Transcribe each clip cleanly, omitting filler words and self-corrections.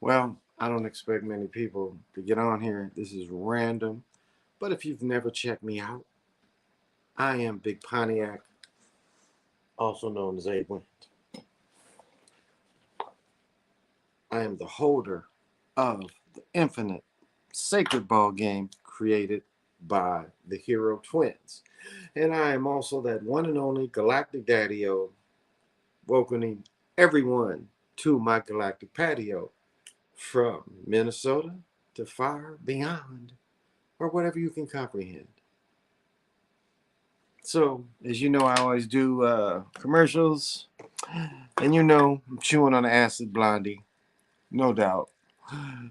Well, I don't expect many people to get on here. This is random. But if you've never checked me out, I am Big Pontiac, also known as Abe Wind. I am the holder of the infinite sacred ball game created by the Hero Twins. And I am also that one and only Galactic Daddy-O, welcoming everyone to my galactic patio from Minnesota to far beyond, or whatever you can comprehend. So, as you know, I always do commercials, and you know, I'm chewing on the acid blondie, no doubt.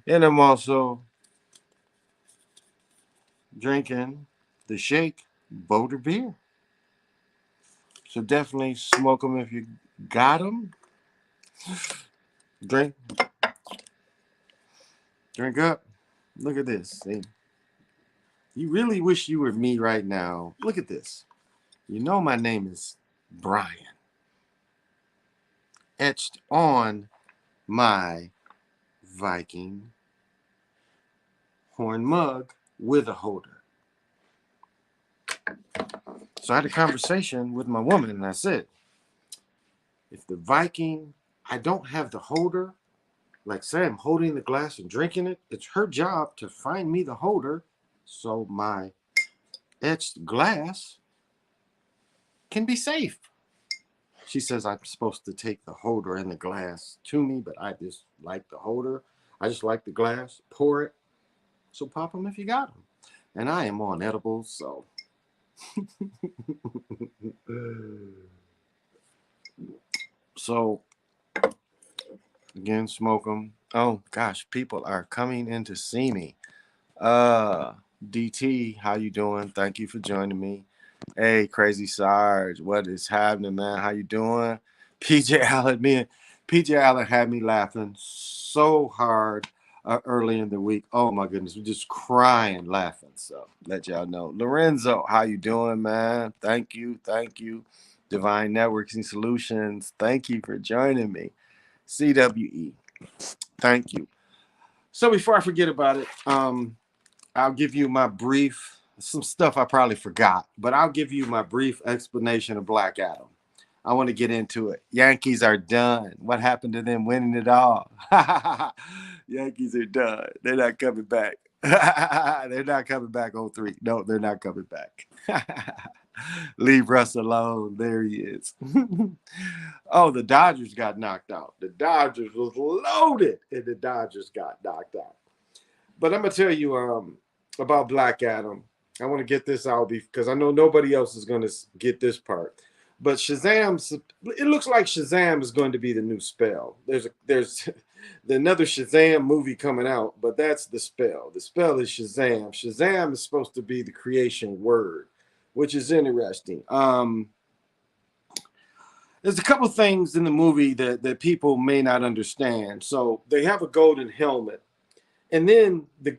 And I'm also drinking the Shake Boulder beer. So definitely smoke them if you got them. Drink, drink up. Look at this. See, you really wish you were me right now. Look at this. You know my name is Brian, etched on my Viking horn mug with a holder. So I had a conversation with my woman, and I said, if the Viking, I don't have the holder, like say I'm holding the glass and drinking it, it's her job to find me the holder so my etched glass can be safe. She says I'm supposed to take the holder and the glass to me, but I just like the holder. I just like the glass, pour it. So pop them if you got them. And I am on edibles, so. So, again, smoke them. Oh, gosh, people are coming in to see me. DT, how you doing? Thank you for joining me. Hey, Crazy Sarge, what is happening, man? How you doing? PJ Allen, PJ Allen had me laughing so hard early in the week. Oh my goodness, we're just crying laughing. So let y'all know. Lorenzo, how you doing, man? Thank you. Divine Networking Solutions, thank you for joining me. CWE, thank you. So before I forget about it, I'll give you my brief, some stuff I probably forgot, but I'll give you my brief explanation of Black Adam. I want to get into it. Yankees are done. What happened to them winning it all? Yankees are done. They're not coming back. They're not coming back 03. No, they're not coming back. Leave Russ alone. There he is. Oh, the Dodgers got knocked out. The Dodgers was loaded, and the Dodgers got knocked out. But I'm gonna tell you about Black Adam. I want to get this out because I know nobody else is going to get this part. But Shazam's, it looks like Shazam is going to be the new spell. There's another Shazam movie coming out, but that's the spell. The spell is Shazam. Shazam is supposed to be the creation word, which is interesting. There's a couple things in the movie that people may not understand. So they have a golden helmet, and then the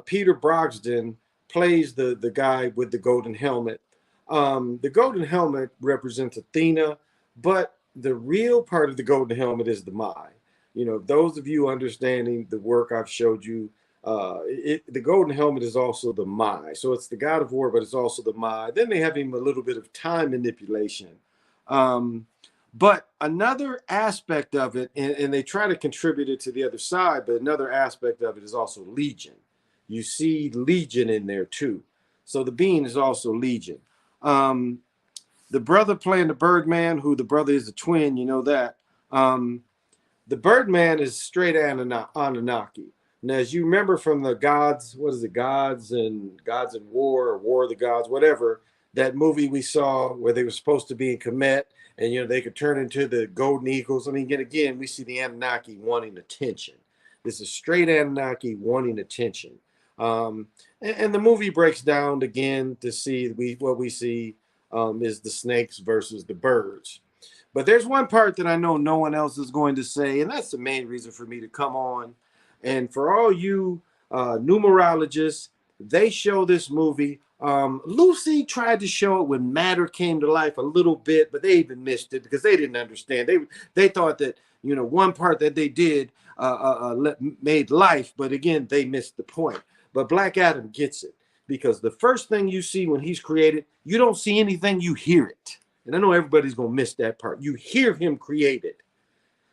Peter Brogdon plays the guy with the golden helmet. The golden helmet represents Athena, but the real part of the golden helmet is the Mai. You know, those of you understanding the work I've showed you, the golden helmet is also the Mai. So it's the god of war, but it's also the Mai. Then they have him a little bit of time manipulation. But another aspect of it, and they try to contribute it to the other side, but another aspect of it is also Legion. You see Legion in there too. So the being is also Legion. The brother playing the Birdman, who the brother is a twin, you know that. The Birdman is straight Anunnaki. Now, as you remember from the Gods, what is it, Gods and War, or War of the Gods, whatever, that movie we saw where they were supposed to be in Kemet, and you know they could turn into the golden eagles. I mean, again, we see the Anunnaki wanting attention. This is straight Anunnaki wanting attention. And the movie breaks down again to see what we see is the snakes versus the birds. But there's one part that I know no one else is going to say, and that's the main reason for me to come on. And for all you numerologists, they show this movie Lucy tried to show it when matter came to life a little bit, but they even missed it because they didn't understand. They thought that, you know, one part that they did made life, but again, they missed the point. But Black Adam gets it, because the first thing you see when he's created, you don't see anything, you hear it. And I know everybody's gonna miss that part. You hear him create it.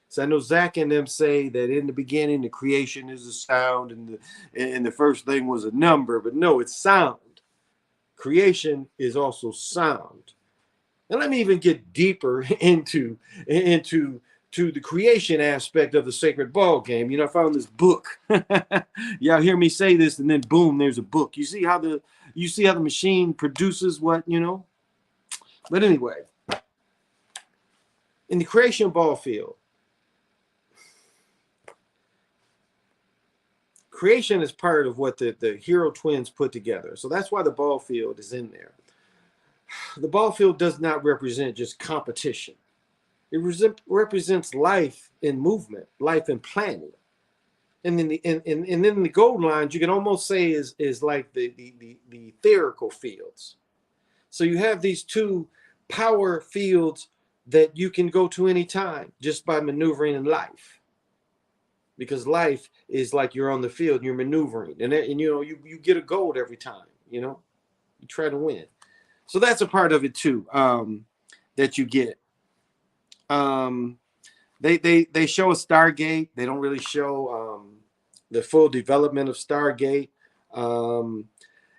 So I know Zach and them say that in the beginning the creation is a sound, and the first thing was a number, but no, it's sound. Creation is also sound. And let me even get deeper into to the creation aspect of the sacred ball game. You know, I found this book. Y'all hear me say this, and then boom, there's a book. You see how the machine produces what, you know? But anyway, in the creation ball field, creation is part of what the hero twins put together. So that's why the ball field is in there. The ball field does not represent just competition. It represents life in movement, life in planning. And then the gold lines, you can almost say is like the etherical fields. So you have these two power fields that you can go to any time just by maneuvering in life. Because life is like you're on the field and you're maneuvering, and you know, you get a gold every time, you know, you try to win. So that's a part of it too, that you get. They show a Stargate. They don't really show the full development of Stargate.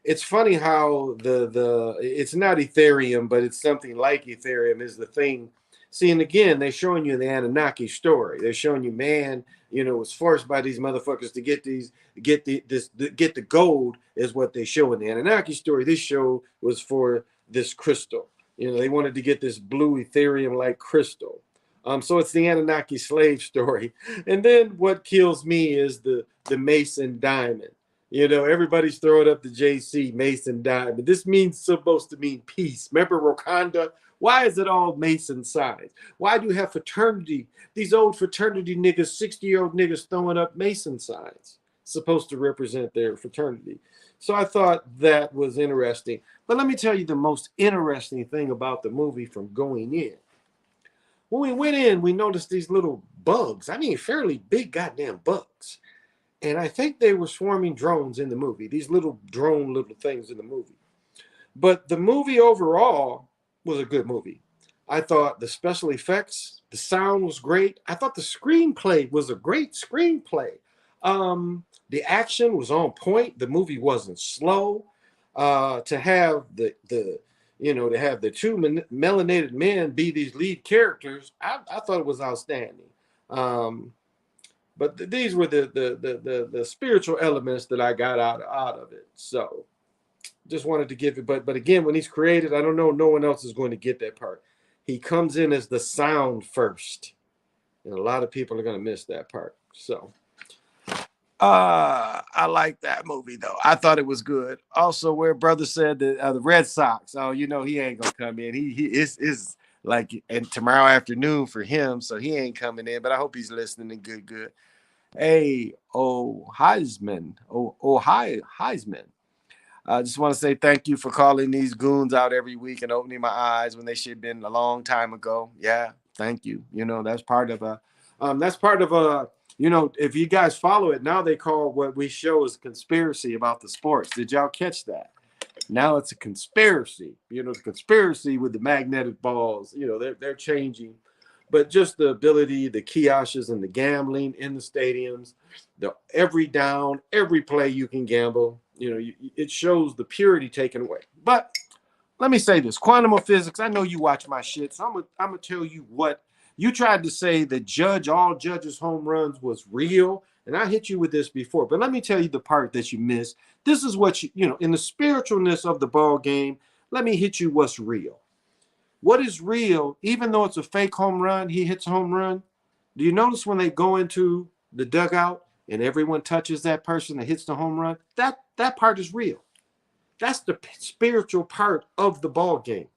It's funny how it's not Ethereum, but it's something like Ethereum is the thing. See, and again, they're showing you the Anunnaki story. They're showing you man, you know, was forced by these motherfuckers to get the gold, is what they show in the Anunnaki story. This show was for this crystal. You know, they wanted to get this blue Ethereum like crystal. So it's the Anunnaki slave story. And then what kills me is the Mason diamond. You know, everybody's throwing up the JC Mason diamond. This means supposed to mean peace. Remember Wakanda? Why is it all Mason signs? Why do you have fraternity? These old fraternity niggas, 60-year-old niggas throwing up Mason signs, supposed to represent their fraternity. So I thought that was interesting. But let me tell you the most interesting thing about the movie from going in. When we went in, we noticed these little bugs. I mean, fairly big goddamn bugs. And I think they were swarming drones in the movie, these little things in the movie. But the movie overall was a good movie. I thought the special effects, the sound was great. I thought the screenplay was a great screenplay. The action was on point. The movie wasn't slow. To have the two melanated men be these lead characters, I thought it was outstanding. But these were the spiritual elements that I got out of it. So just wanted to give it. But again, when he's created, I don't know, no one else is going to get that part. He comes in as the sound first, and a lot of people are going to miss that part. So I like that movie though. I thought it was good. Also, where brother said that the Red Sox, oh, you know, he ain't gonna come in. He is like, and tomorrow afternoon for him, so he ain't coming in. But I hope he's listening and good. Hey, Heisman. Heisman. I just want to say thank you for calling these goons out every week and opening my eyes when they should have been a long time ago. Yeah, thank you. You know, that's part of you know, if you guys follow it, now they call what we show as a conspiracy about the sports. Did y'all catch that? Now it's a conspiracy. You know, it's a conspiracy with the magnetic balls. You know, they're changing. But just the ability, the kiosks and the gambling in the stadiums, every down, every play you can gamble, you know, it shows the purity taken away. But let me say this, quantum of physics, I know you watch my shit, so I'm gonna tell you what, you tried to say that all Judge's home runs was real, and I hit you with this before, but let me tell you the part that you missed. This is what you know, in the spiritualness of the ball game, let me hit you what's real. What is real, even though it's a fake home run, he hits a home run. Do you notice when they go into the dugout and everyone touches that person that hits the home run? That part is real. That's the spiritual part of the ball game.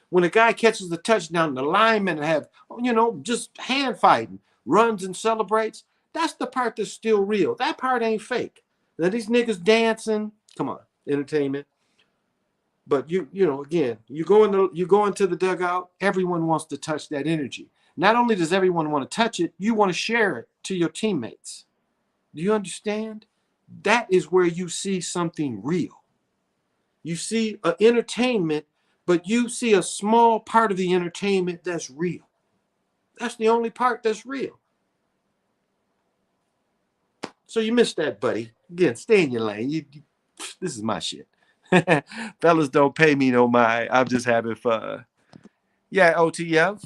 When a guy catches the touchdown, the linemen have, you know, just hand fighting, runs and celebrates. That's the part that's still real. That part ain't fake. Now these niggas dancing, come on, entertainment. But again, you go into the dugout. Everyone wants to touch that energy. Not only does everyone want to touch it, you want to share it to your teammates. Do you understand? That is where you see something real. You see entertainment, but you see a small part of the entertainment that's real. That's the only part that's real. So you missed that, buddy. Again, stay in your lane. This is my shit. Fellas don't pay me no mind. I'm just having fun. Yeah, OTF.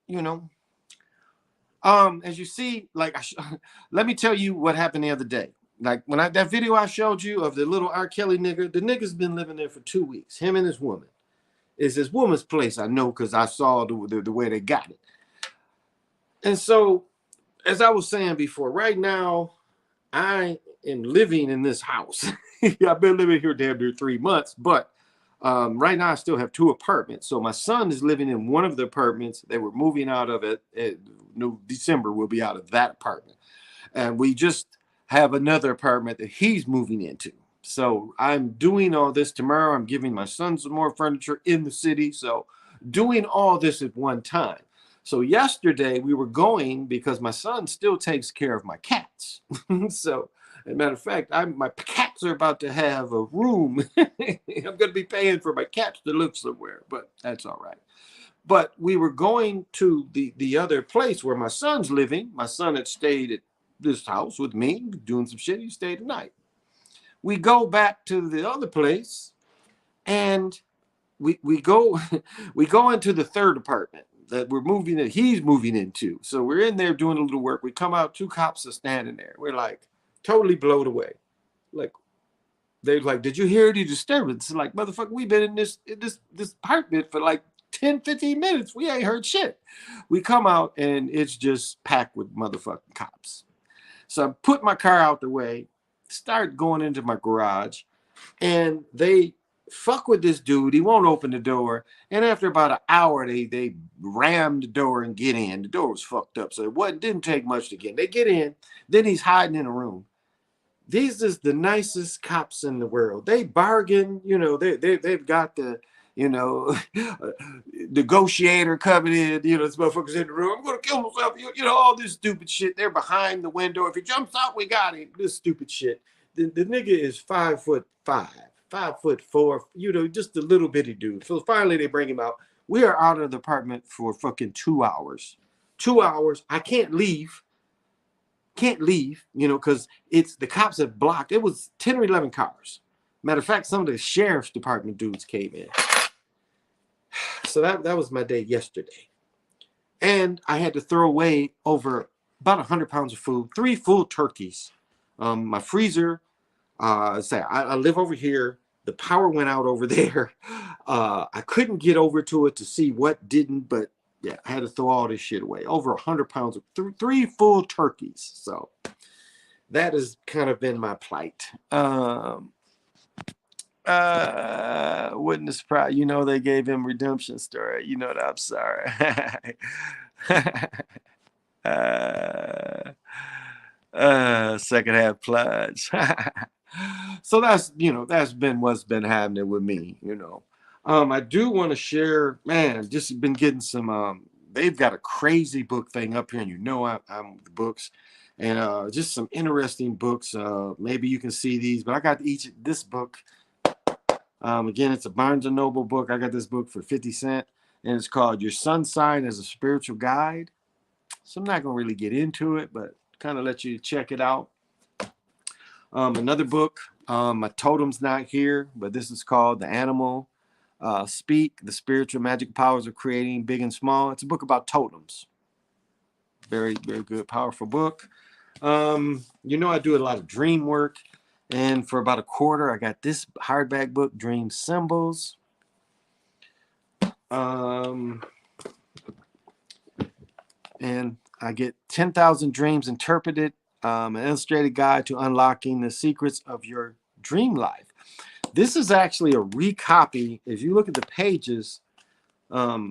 You know, as you see, like, let me tell you what happened the other day. Like when that video I showed you of the little R. Kelly nigga, the nigga's been living there for 2 weeks. Him and his woman. It's his woman's place. I know because I saw the way they got it. And so, as I was saying before, right now I am living in this house. I've been living here damn near 3 months, but right now I still have 2 apartments. So my son is living in one of the apartments. They were moving out of it. December we'll be out of that apartment, and we just have another apartment that he's moving into. So I'm doing all this tomorrow. I'm giving my son some more furniture in the city. So doing all this at one time. So yesterday we were going because my son still takes care of my cats. So, as a matter of fact, my cats are about to have a room. I'm going to be paying for my cats to live somewhere, but that's all right. But we were going to the other place where my son's living. My son had stayed at this house with me, doing some shit. He stayed the night. We go back to the other place, and we go we go into the third apartment that he's moving into. So we're in there doing a little work. We come out, 2 cops are standing there. We're like totally blown away. Like they're like, did you hear any disturbance? Like, motherfucker, we've been in this apartment for like 10, 15 minutes. We ain't heard shit. We come out and it's just packed with motherfucking cops. So I put my car out the way, start going into my garage, and they fuck with this dude. He won't open the door. And after about an hour, they ram the door and get in. The door was fucked up. So didn't take much to get in. They get in. Then he's hiding in a room. These is the nicest cops in the world. They bargain, they've got the, negotiator coming in, this motherfucker's in the room. I'm going to kill myself, all this stupid shit. They're behind the window. If he jumps out, we got him. This stupid shit. The nigga is 5'5", 5'4", just a little bitty dude. So finally they bring him out. We are out of the apartment for fucking 2 hours. 2 hours. I can't leave. Because the cops have blocked. It was 10 or 11 cars. Matter of fact, some of the sheriff's department dudes came in. So that was my day yesterday. And I had to throw away over about 100 pounds of food, 3 full turkeys. My freezer, I live over here. The power went out over there. I couldn't get over to it to see what didn't, but yeah, I had to throw all this shit away. Over 100 pounds of 3 full turkeys. So that has kind of been my plight. Wouldn't surprise. They gave him redemption story. That I'm sorry. Second half plunge. So that's been what's been happening with me. I do want to share, man, just been getting some, they've got a crazy book thing up here, and I'm the books, and just some interesting books. Maybe you can see these, but I got this book. Again, it's a Barnes & Noble book. I got this book for 50 cents, and it's called Your Sun Sign as a Spiritual Guide. So I'm not going to really get into it, but kind of let you check it out. Another book, my totem's not here, but this is called The Animal Speak, The Spiritual Magic Powers of Creating Big and Small. It's a book about totems. Very, very good, powerful book. I do a lot of dream work. And for about $25, I got this hardback book, Dream Symbols. And I get 10,000 Dreams Interpreted, an illustrated guide to unlocking the secrets of your dream life. This is actually a recopy. If you look at the pages,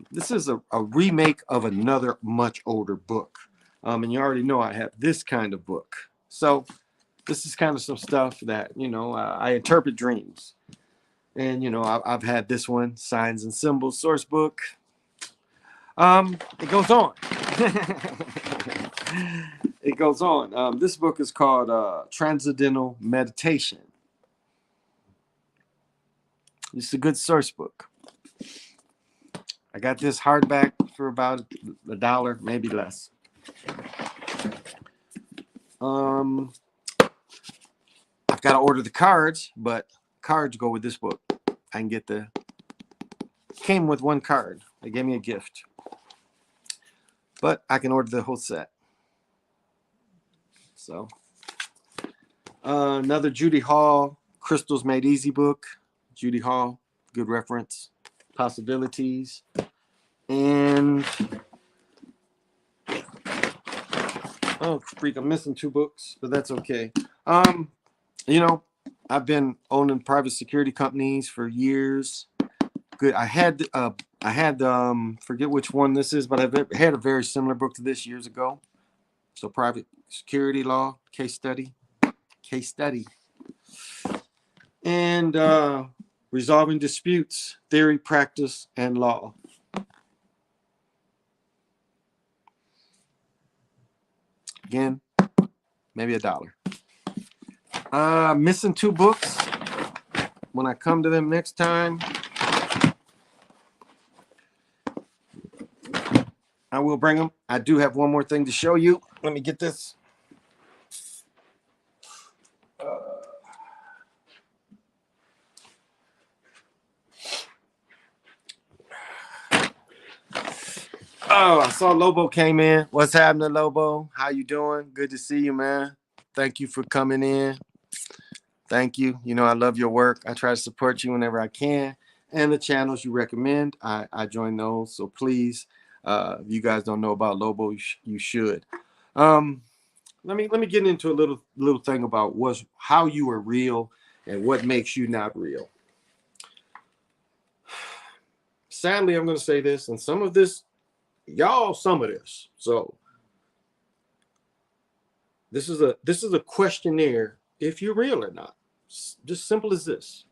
this is a remake of another much older book. And you already know I have this kind of book. So this is kind of some stuff that, I interpret dreams. And you know, I've had this one, Signs and Symbols source book. It goes on. It goes on. This book is called Transcendental Meditation. It's a good source book. I got this hardback for about $1, maybe less. I've got to order the cards, but cards go with this book. I can get came with one card. They gave me a gift, but I can order the whole set. So, another Judy Hall, Crystals Made Easy book. Judy Hall, good reference. Possibilities. And oh freak, I'm missing 2 books, but that's okay. You know, I've been owning private security companies for years. Good. I had forget which one this is, but I've had a very similar book to this years ago. So private security law, case study. And resolving disputes, theory, practice, and law. Again, maybe $1. Missing 2 books. When I come to them next time, I will bring them. I do have one more thing to show you. Let me get this. Oh, I saw Lobo came in. What's happening, Lobo? How you doing? Good to see you, man. Thank you for coming in. Thank you. You know, I love your work. I try to support you whenever I can. And the channels you recommend, I join those. So please, if you guys don't know about Lobo, you should. Let me get into a little thing about how you are real and what makes you not real. Sadly, I'm going to say this, and some of this. So this is a questionnaire if you're real or not. Just simple as this.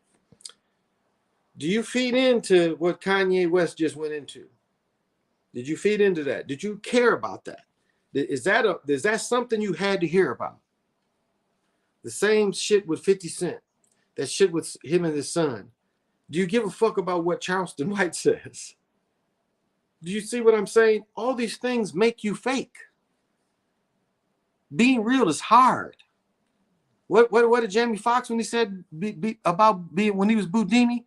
Do you feed into what Kanye West just went into? Did you feed into that? Did you care about that? Is that something you had to hear about? The same shit with 50 Cent. That shit with him and his son. Do you give a fuck about what Charleston White says? Do you see what I'm saying? All these things make you fake. Being real is hard. What did Jamie Foxx when he said about being when he was Boudini?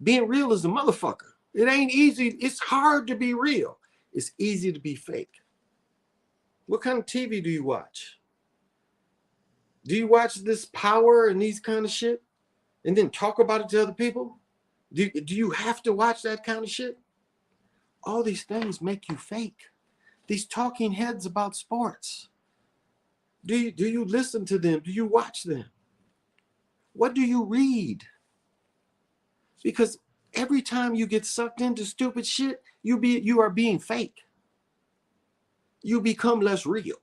Being real is a motherfucker. It ain't easy. It's hard to be real. It's easy to be fake. What kind of TV do you watch? Do you watch this Power and these kind of shit and then talk about it to other people? Do you have to watch that kind of shit? All these things make you fake. These talking heads about sports. Do you listen to them? Do you watch them? What do you read? Because every time you get sucked into stupid shit, you are being fake. You become less real.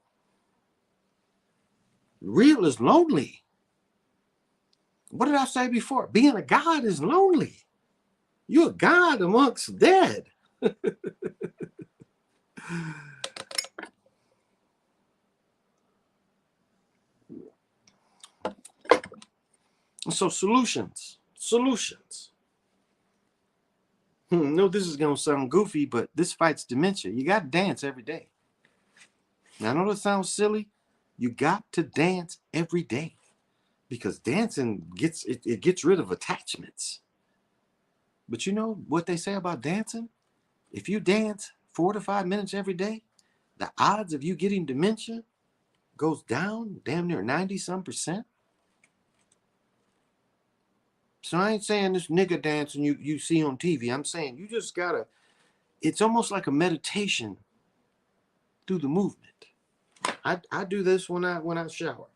Real is lonely. What did I say before? Being a god is lonely. You're a god amongst dead. So solutions. No, this is going to sound goofy, but this fights dementia. You got to dance every day. Now, I know that sounds silly. You got to dance every day because dancing gets rid of attachments. But you know what they say about dancing? If you dance 4 to 5 minutes every day, the odds of you getting dementia goes down damn near 90-some%. So I ain't saying this nigga dancing you see on TV. I'm saying you just gotta, it's almost like a meditation through the movement. I do this when I shower.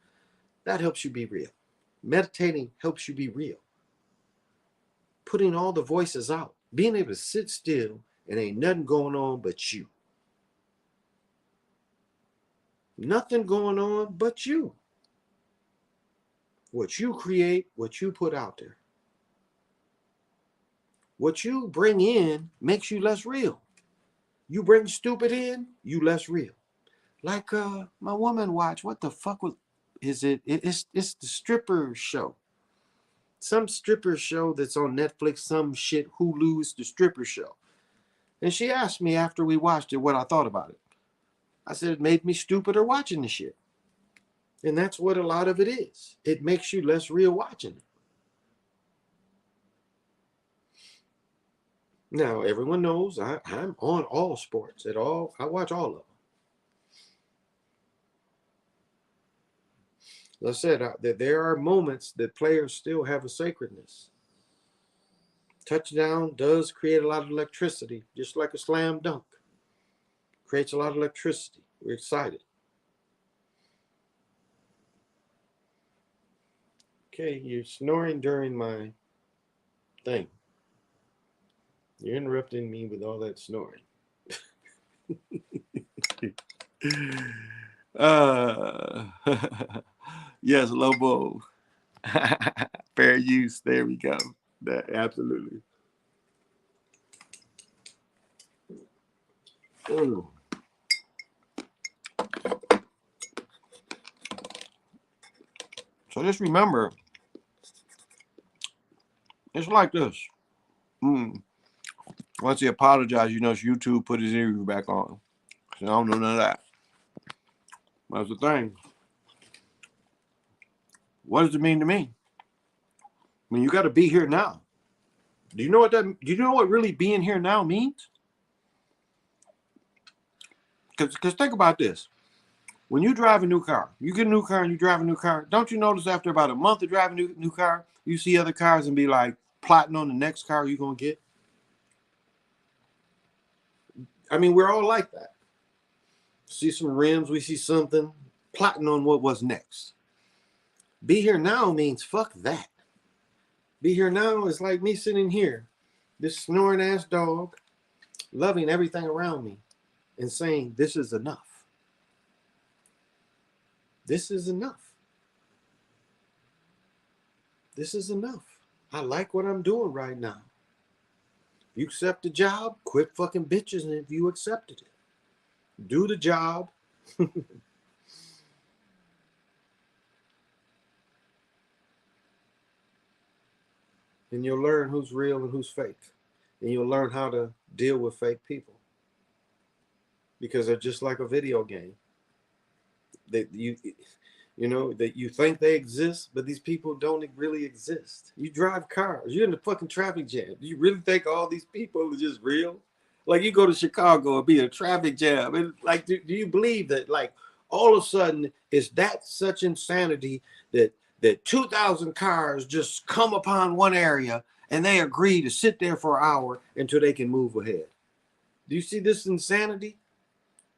That helps you be real. Meditating helps you be real. Putting all the voices out. Being able to sit still and ain't nothing going on but you. Nothing going on but you. What you create, what you put out there. What you bring in makes you less real. You bring stupid in, you less real. Like my woman watch. What the fuck is it? It's the stripper show. Some stripper show that's on Netflix. Some shit Hulu's the stripper show. And she asked me after we watched it what I thought about it. I said it made me stupider watching the shit. And that's what a lot of it is. It makes you less real watching it. Now, everyone knows I'm on all sports at all. I watch all of them. As I said, that there are moments that players still have a sacredness. Touchdown does create a lot of electricity, just like a slam dunk. Creates a lot of electricity. We're excited. Okay, you're snoring during my thing. You're interrupting me with all that snoring. uh, yes, Lobo. Fair use. There we go. That absolutely. Mm. So just remember, it's like this. Once he apologized, you know, YouTube put his interview back on. So I don't know none of that. That's the thing. What does it mean to me? I mean, you got to be here now. Do you know what that? Do you know what really being here now means? Because think about this. When you drive a new car, you get a new car and you drive a new car. Don't you notice after about a month of driving a new car, you see other cars and be like plotting on the next car you're going to get? I mean, we're all like that. See some rims, we see something, plotting on what was next. Be here now means fuck that. Be here now is like me sitting here, this snoring ass dog, loving everything around me and saying, this is enough. This is enough. This is enough. I like what I'm doing right now. If you accept the job, quit fucking bitches if you accepted it. Do the job. And you'll learn who's real and who's fake. And you'll learn how to deal with fake people. Because they're just like a video game. That you know, that you think they exist, but these people don't really exist. You drive cars, you're in the fucking traffic jam. Do you really think all these people are just real? Like you go to Chicago and be a traffic jam. And like, do you believe that like all of a sudden is that such insanity that 2,000 cars just come upon one area and they agree to sit there for an hour until they can move ahead? Do you see this insanity?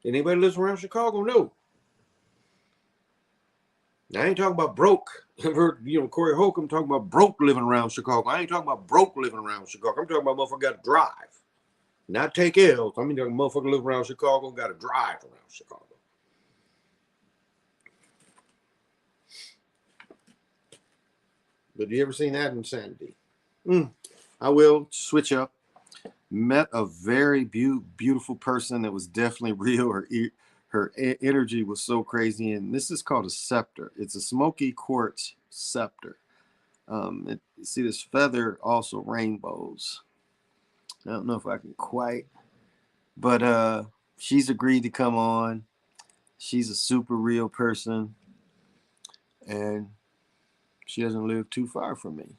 Anybody lives around Chicago? No. Now, I ain't talking about broke. I've heard, you know, Corey Holcomb talking about broke living around Chicago. I ain't talking about broke living around Chicago. I'm talking about motherfucker got to drive, not take L's. I mean, motherfucker live around Chicago, got to drive around Chicago. But you ever seen that insanity? I will switch up. Met a very beautiful person that was definitely real. Her energy was so crazy, and this is called a scepter. It's a smoky quartz scepter. See this feather also rainbows. I don't know if I can quite, but she's agreed to come on. She's a super real person, and she doesn't live too far from me.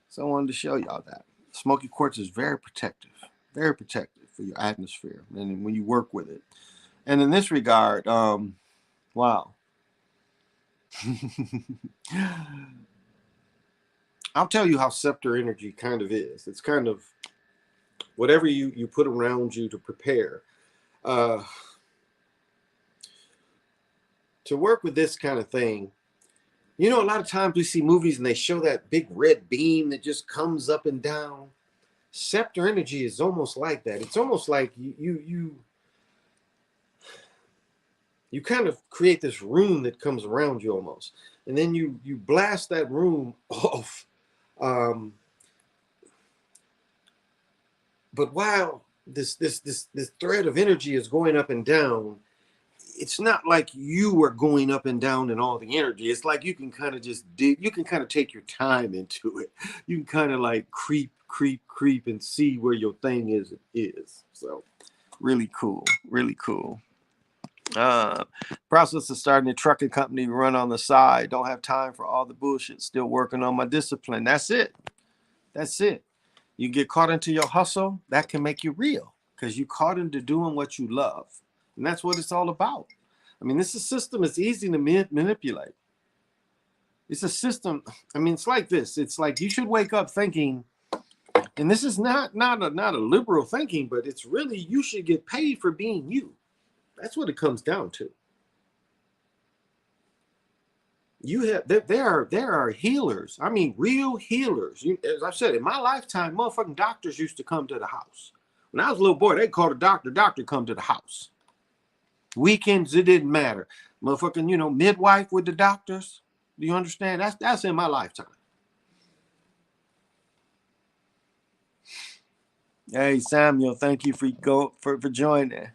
So I wanted to show y'all that. Smoky quartz is very protective for your atmosphere and when you work with it. And in this regard, wow. I'll tell you how scepter energy kind of is. It's kind of whatever you put around you to prepare. To work with this kind of thing, you know, a lot of times we see movies and they show that big red beam that just comes up and down. Scepter energy is almost like that. It's almost like you kind of create this room that comes around you almost, and then you blast that room off. but while this thread of energy is going up and down, it's not like you are going up and down in all the energy. It's like you can kind of just dig, you can kind of take your time into it. You can kind of like creep and see where your thing is. So really cool, really cool. Process of starting a trucking company, run on the side. Don't have time for all the bullshit. Still working on my discipline. That's it. That's it. You get caught into your hustle, that can make you real because you caught into doing what you love. And that's what it's all about. I mean, this is a system. It's easy to manipulate. It's a system. I mean, it's like this. It's like you should wake up thinking, and this is not a liberal thinking, but it's really you should get paid for being you. That's what it comes down to. You have there are healers. I mean, real healers. As I said, in my lifetime, motherfucking doctors used to come to the house. When I was a little boy, they called a doctor. Doctor come to the house. Weekends, it didn't matter. Motherfucking, midwife with the doctors. Do you understand? That's in my lifetime. Hey Samuel, thank you for joining.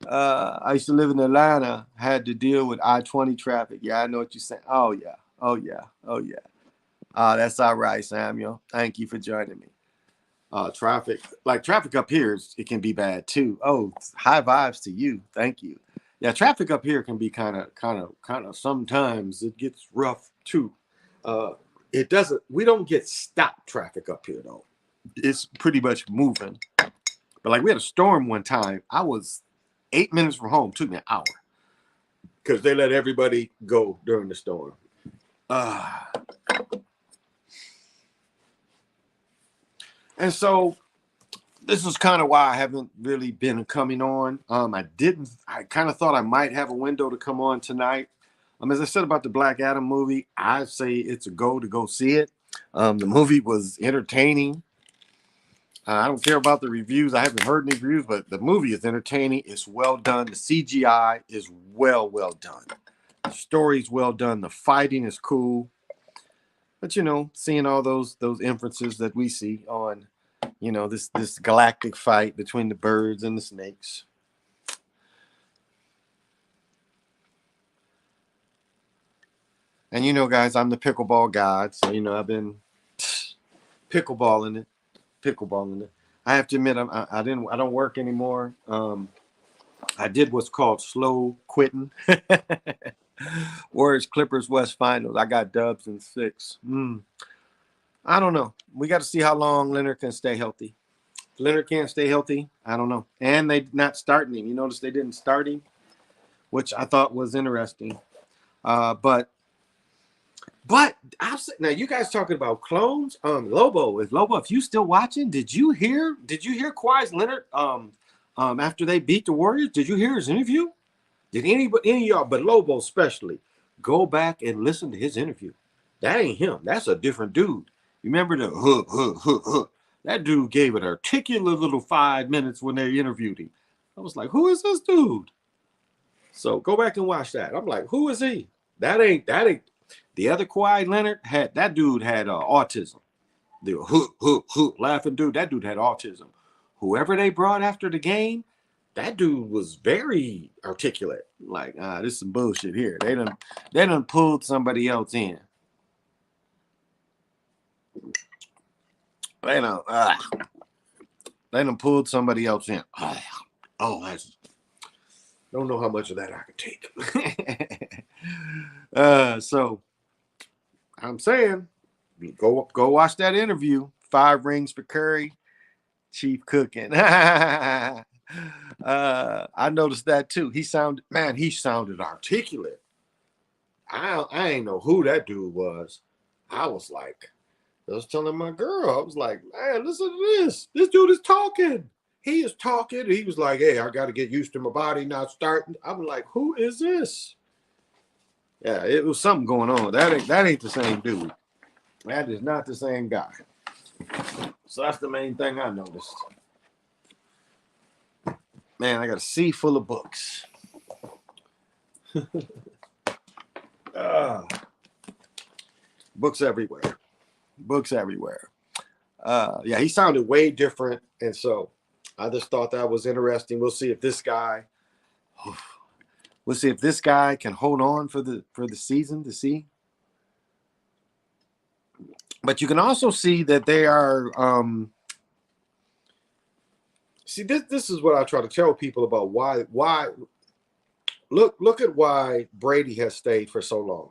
I used to live in Atlanta, had to deal with I-20 traffic. Yeah, I know what you're saying. Oh yeah. That's all right, Samuel. Thank you for joining me. Traffic up here, it can be bad too. Oh, high vibes to you. Thank you. Yeah, traffic up here can be kind of sometimes it gets rough too. We don't get stopped traffic up here though. It's pretty much moving. But like we had a storm one time. I was 8 minutes from home. Took me an hour because they let everybody go during the storm. And so this is kind of why I haven't really been coming on. I kind of thought I might have a window to come on tonight. As I said about the Black Adam movie, I say it's a go to go see it. The movie was entertaining. I don't care about the reviews. I haven't heard any reviews, but the movie is entertaining. It's well done. The CGI is well done. The story's well done. The fighting is cool. But seeing all those inferences that we see on, this galactic fight between the birds and the snakes. And guys, I'm the pickleball god, so I've been pickleballing it. I have to admit, I don't work anymore. I did what's called slow quitting. Warriors Clippers West Finals. I got dubs in 6. I don't know. We got to see how long Leonard can stay healthy. If Leonard can't stay healthy, I don't know. And they not starting him. You notice they didn't start him, which I thought was interesting. But now you guys talking about clones. Lobo, if you still watching, did you hear Kawhi Leonard after they beat the Warriors? Did you hear his interview? Did any of y'all, but Lobo especially, go back and listen to his interview? That ain't him. That's a different dude. You remember the that dude gave an articulate little 5 minutes when they interviewed him. I was like, who is this dude? So go back and watch that. I'm like, who is he? That ain't the other Kawhi Leonard had autism. The laughing dude, that dude had autism. Whoever they brought after the game, that dude was very articulate. Like, this is some bullshit here. They done pulled somebody else in. They done pulled somebody else in. Don't know how much of that I can take. So I'm saying, go watch that interview. 5 rings for Curry, Chief cooking. I noticed that too. He sounded articulate. I ain't know who that dude was. I was telling my girl, I was like, man, listen to this. This dude is talking. He is talking. He was like, hey, I got to get used to my body not starting. I'm like, who is this? Yeah, it was something going on. That ain't the same dude. That is not the same guy. So that's the main thing I noticed. Man, I got a sea full of books. Books everywhere. Yeah, he sounded way different, and so I just thought that was interesting. We'll see if this guy, we'll see if this guy can hold on for the season to see. But you can also see that they are. See, this is what I try to tell people about why look at why Brady has stayed for so long.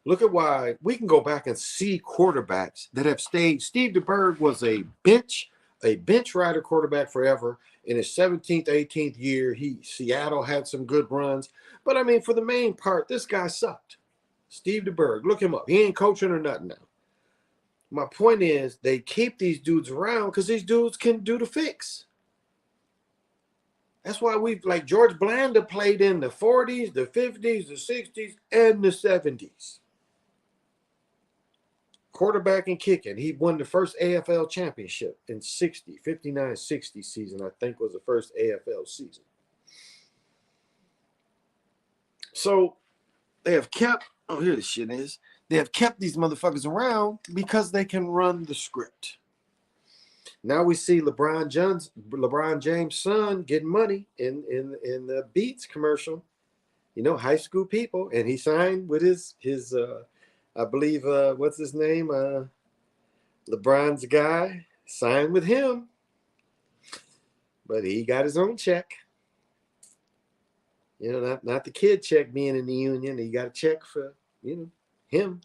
Look at why we can go back and see quarterbacks that have stayed. Steve DeBerg was a bench rider quarterback forever. In his 17th, 18th year, Seattle had some good runs. But I mean, for the main part, this guy sucked. Steve DeBerg, look him up. He ain't coaching or nothing now. My point is they keep these dudes around because these dudes can do the fix. That's why we've like George Blanda played in the 40s, the 50s, the 60s, and the 70s. Quarterback and kicking. He won the first AFL championship in 59-60 season, I think was the first AFL season. So they have kept, oh, here the shit is. They have kept these motherfuckers around because they can run the script. Now we see LeBron James' son getting money in the Beats commercial. You know, high school people, and he signed with his I believe what's his name? LeBron's guy signed with him, but he got his own check. You know, not the kid check being in the union. He got a check for him.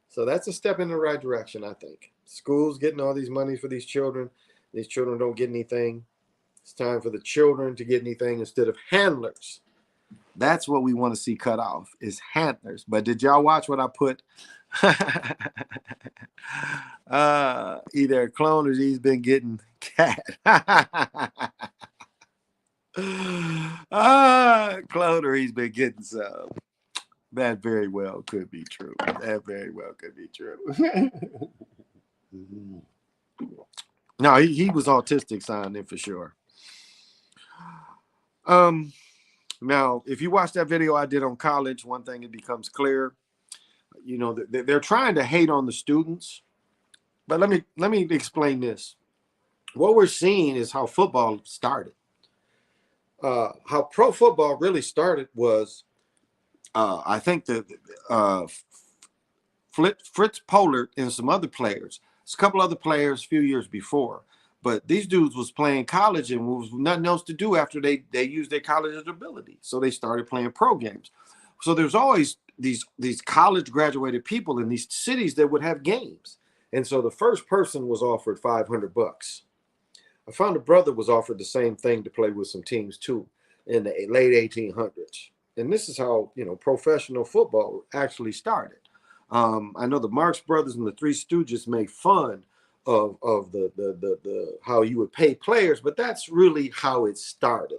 So that's a step in the right direction, I think. Schools getting all these money for these children. These children don't get anything. It's time for the children to get anything instead of handlers. That's what we want to see cut off is handlers. But did y'all watch what I put? Either a clone or he's been getting cat. Clone or he's been getting some. That very well could be true. That very well could be true. No, he was autistic signing for sure. Now, if you watch that video I did on college, one thing it becomes clear, you know, they're trying to hate on the students. But let me explain this. What we're seeing is how football started. How pro football really started was, I think that Fritz Pollard and some other players, a couple other players a few years before. But these dudes was playing college and was nothing else to do after they used their college ability. So they started playing pro games. So there's always these college graduated people in these cities that would have games. And so the first person was offered $500. I found a brother was offered the same thing to play with some teams too in the late 1800s. And this is how, you know, professional football actually started. I know the Marx Brothers and the Three Stooges made fun of the how you would pay players, but that's really how it started.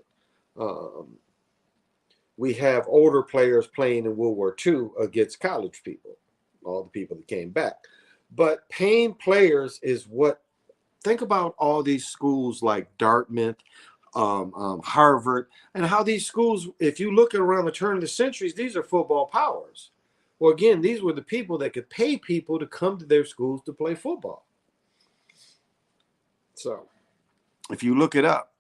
We have older players playing in World War II against college people, all the people that came back. But paying players is what, think about all these schools like Dartmouth, Harvard, and how these schools, if you look at around the turn of the centuries, these are football powers. Well, again, these were the people that could pay people to come to their schools to play football. So, if you look it up,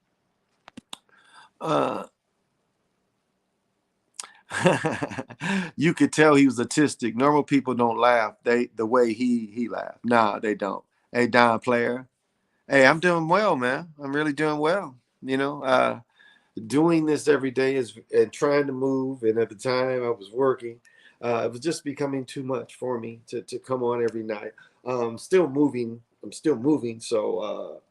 you could tell he was autistic. Normal people don't laugh the way he laughed. Nah, they don't. Hey, Don Player. Hey, I'm doing well, man. I'm really doing well. You know, doing this every day and trying to move. And at the time I was working, it was just becoming too much for me to come on every night. Still moving. I'm still moving. So,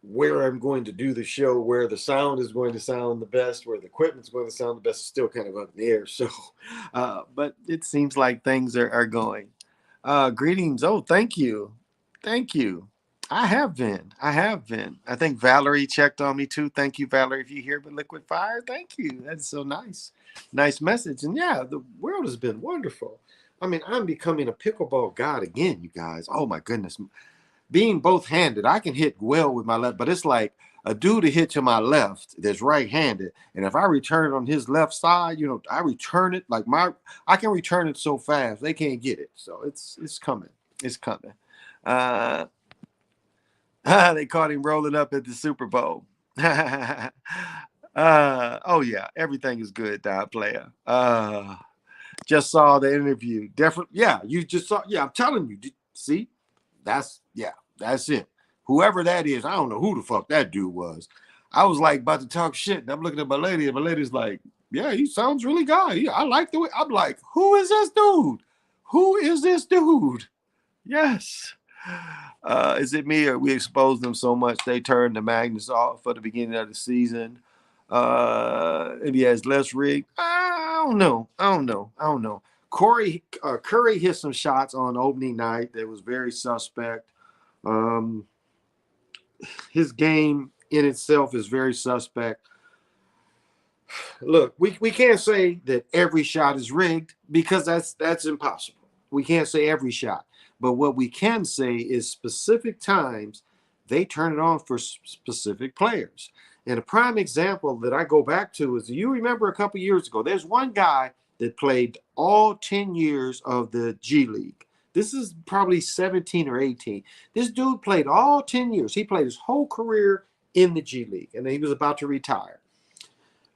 where I'm going to do the show, where the sound is going to sound the best, where the equipment's going to sound the best, is still kind of up in the air. So, but it seems like things are going. Greetings. Oh, thank you. Thank you. I have been. I think Valerie checked on me too. Thank you, Valerie. If you hear but Liquid Fire, thank you. That's so nice. Nice message. And yeah, the world has been wonderful. I mean, I'm becoming a pickleball god again, you guys. Oh my goodness. Being both-handed, I can hit well with my left, but it's like a dude to hit to my left that's right-handed, and if I return it on his left side, I return it like I can return it so fast they can't get it. So it's coming. It's coming. Uh, they caught him rolling up at the Super Bowl. Oh yeah, everything is good, Don Player. Just saw the interview. Definitely, yeah. You just saw. Yeah, I'm telling you. See, that's it. Whoever that is, I don't know who the fuck that dude was. I was like about to talk shit, and I'm looking at my lady, and my lady's like, "Yeah, he sounds really good. Yeah, I like the way." I'm like, "Who is this dude? Who is this dude?" Yes. Is it me or we exposed them so much they turned the magnets off for the beginning of the season? And he has less rig. I don't know. I don't know. Curry hit some shots on opening night that was very suspect. Um, his game in itself is very suspect. Look, we can't say that every shot is rigged because that's impossible. We can't say every shot. But what we can say is specific times they turn it on for specific players. And a prime example that I go back to is you remember a couple years ago, there's one guy that played all 10 years of the G League. This is probably 17 or 18. This dude played all 10 years. He played his whole career in the G League, and he was about to retire.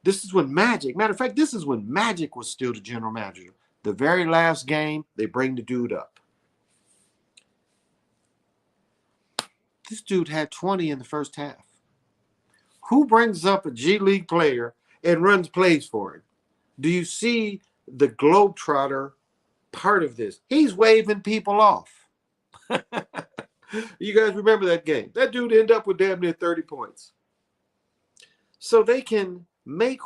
This is when Magic, matter of fact, this is when Magic was still the general manager. The very last game, they bring the dude up. This dude had 20 in the first half. Who brings up a G League player and runs plays for him? Do you see the Globetrotter part of this? He's waving people off. You guys remember that game? That dude ended up with damn near 30 points. So they can make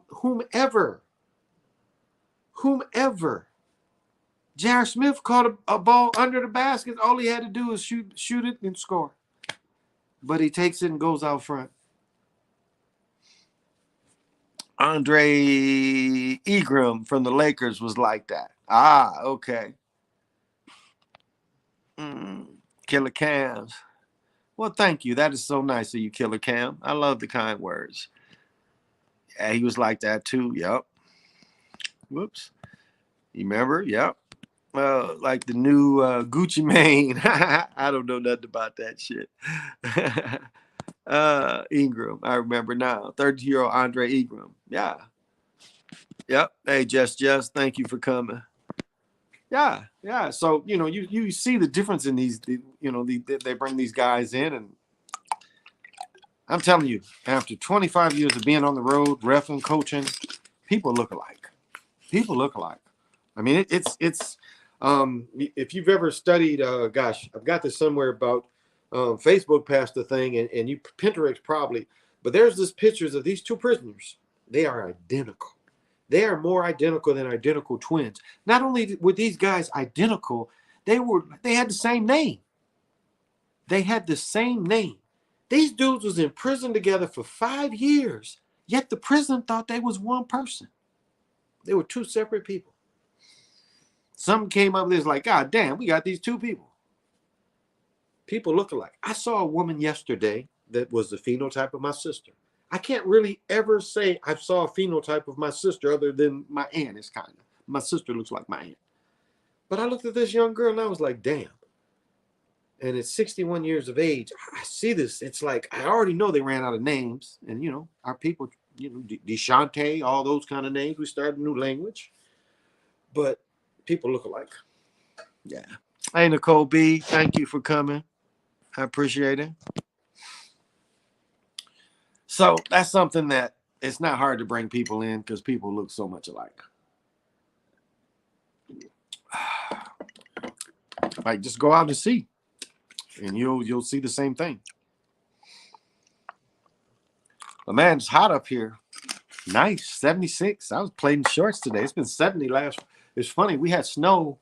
whomever. J.R. Smith caught a ball under the basket. All he had to do was shoot it and score. But he takes it and goes out front. Andre Ingram from the Lakers was like that. Ah, okay. Killer Cams. Well, thank you. That is so nice of you, Killer Cam. I love the kind words. Yeah, he was like that too. Yep. Whoops. You remember? Yep. Like the new Gucci Mane. I don't know nothing about that shit. Ingram, I remember now. 30-year-old Andre Ingram. Yeah. Yep. Hey, Jess, thank you for coming. Yeah. So you see the difference in these. They bring these guys in, and I'm telling you, after 25 years of being on the road, refing, coaching, people look alike. People look alike. I mean, it's if you've ever studied, gosh, I've got this somewhere about Facebook passed the thing, and you Pinterest probably, but there's this pictures of these two prisoners. They are identical. They are more identical than identical twins. Not only were these guys identical, they had the same name. They had the same name. These dudes was in prison together for 5 years, yet the prison thought they was one person. They were two separate people. Some came up with this like, God damn, we got these two people. People look alike. I saw a woman yesterday that was the phenotype of my sister. I can't really ever say I saw a phenotype of my sister other than my aunt is kind of. My sister looks like my aunt. But I looked at this young girl and I was like, damn. And at 61 years of age, I see this. It's like I already know they ran out of names. And, our people, Deshante, all those kind of names. We started a new language. But people look alike. Yeah. Hey, Nicole B, thank you for coming. I appreciate it. So that's something that it's not hard to bring people in because people look so much alike. Like just go out and see, and you'll see the same thing. But man, it's hot up here. Nice, 76. I was playing shorts today. It's been 70 last. It's funny. We had snow.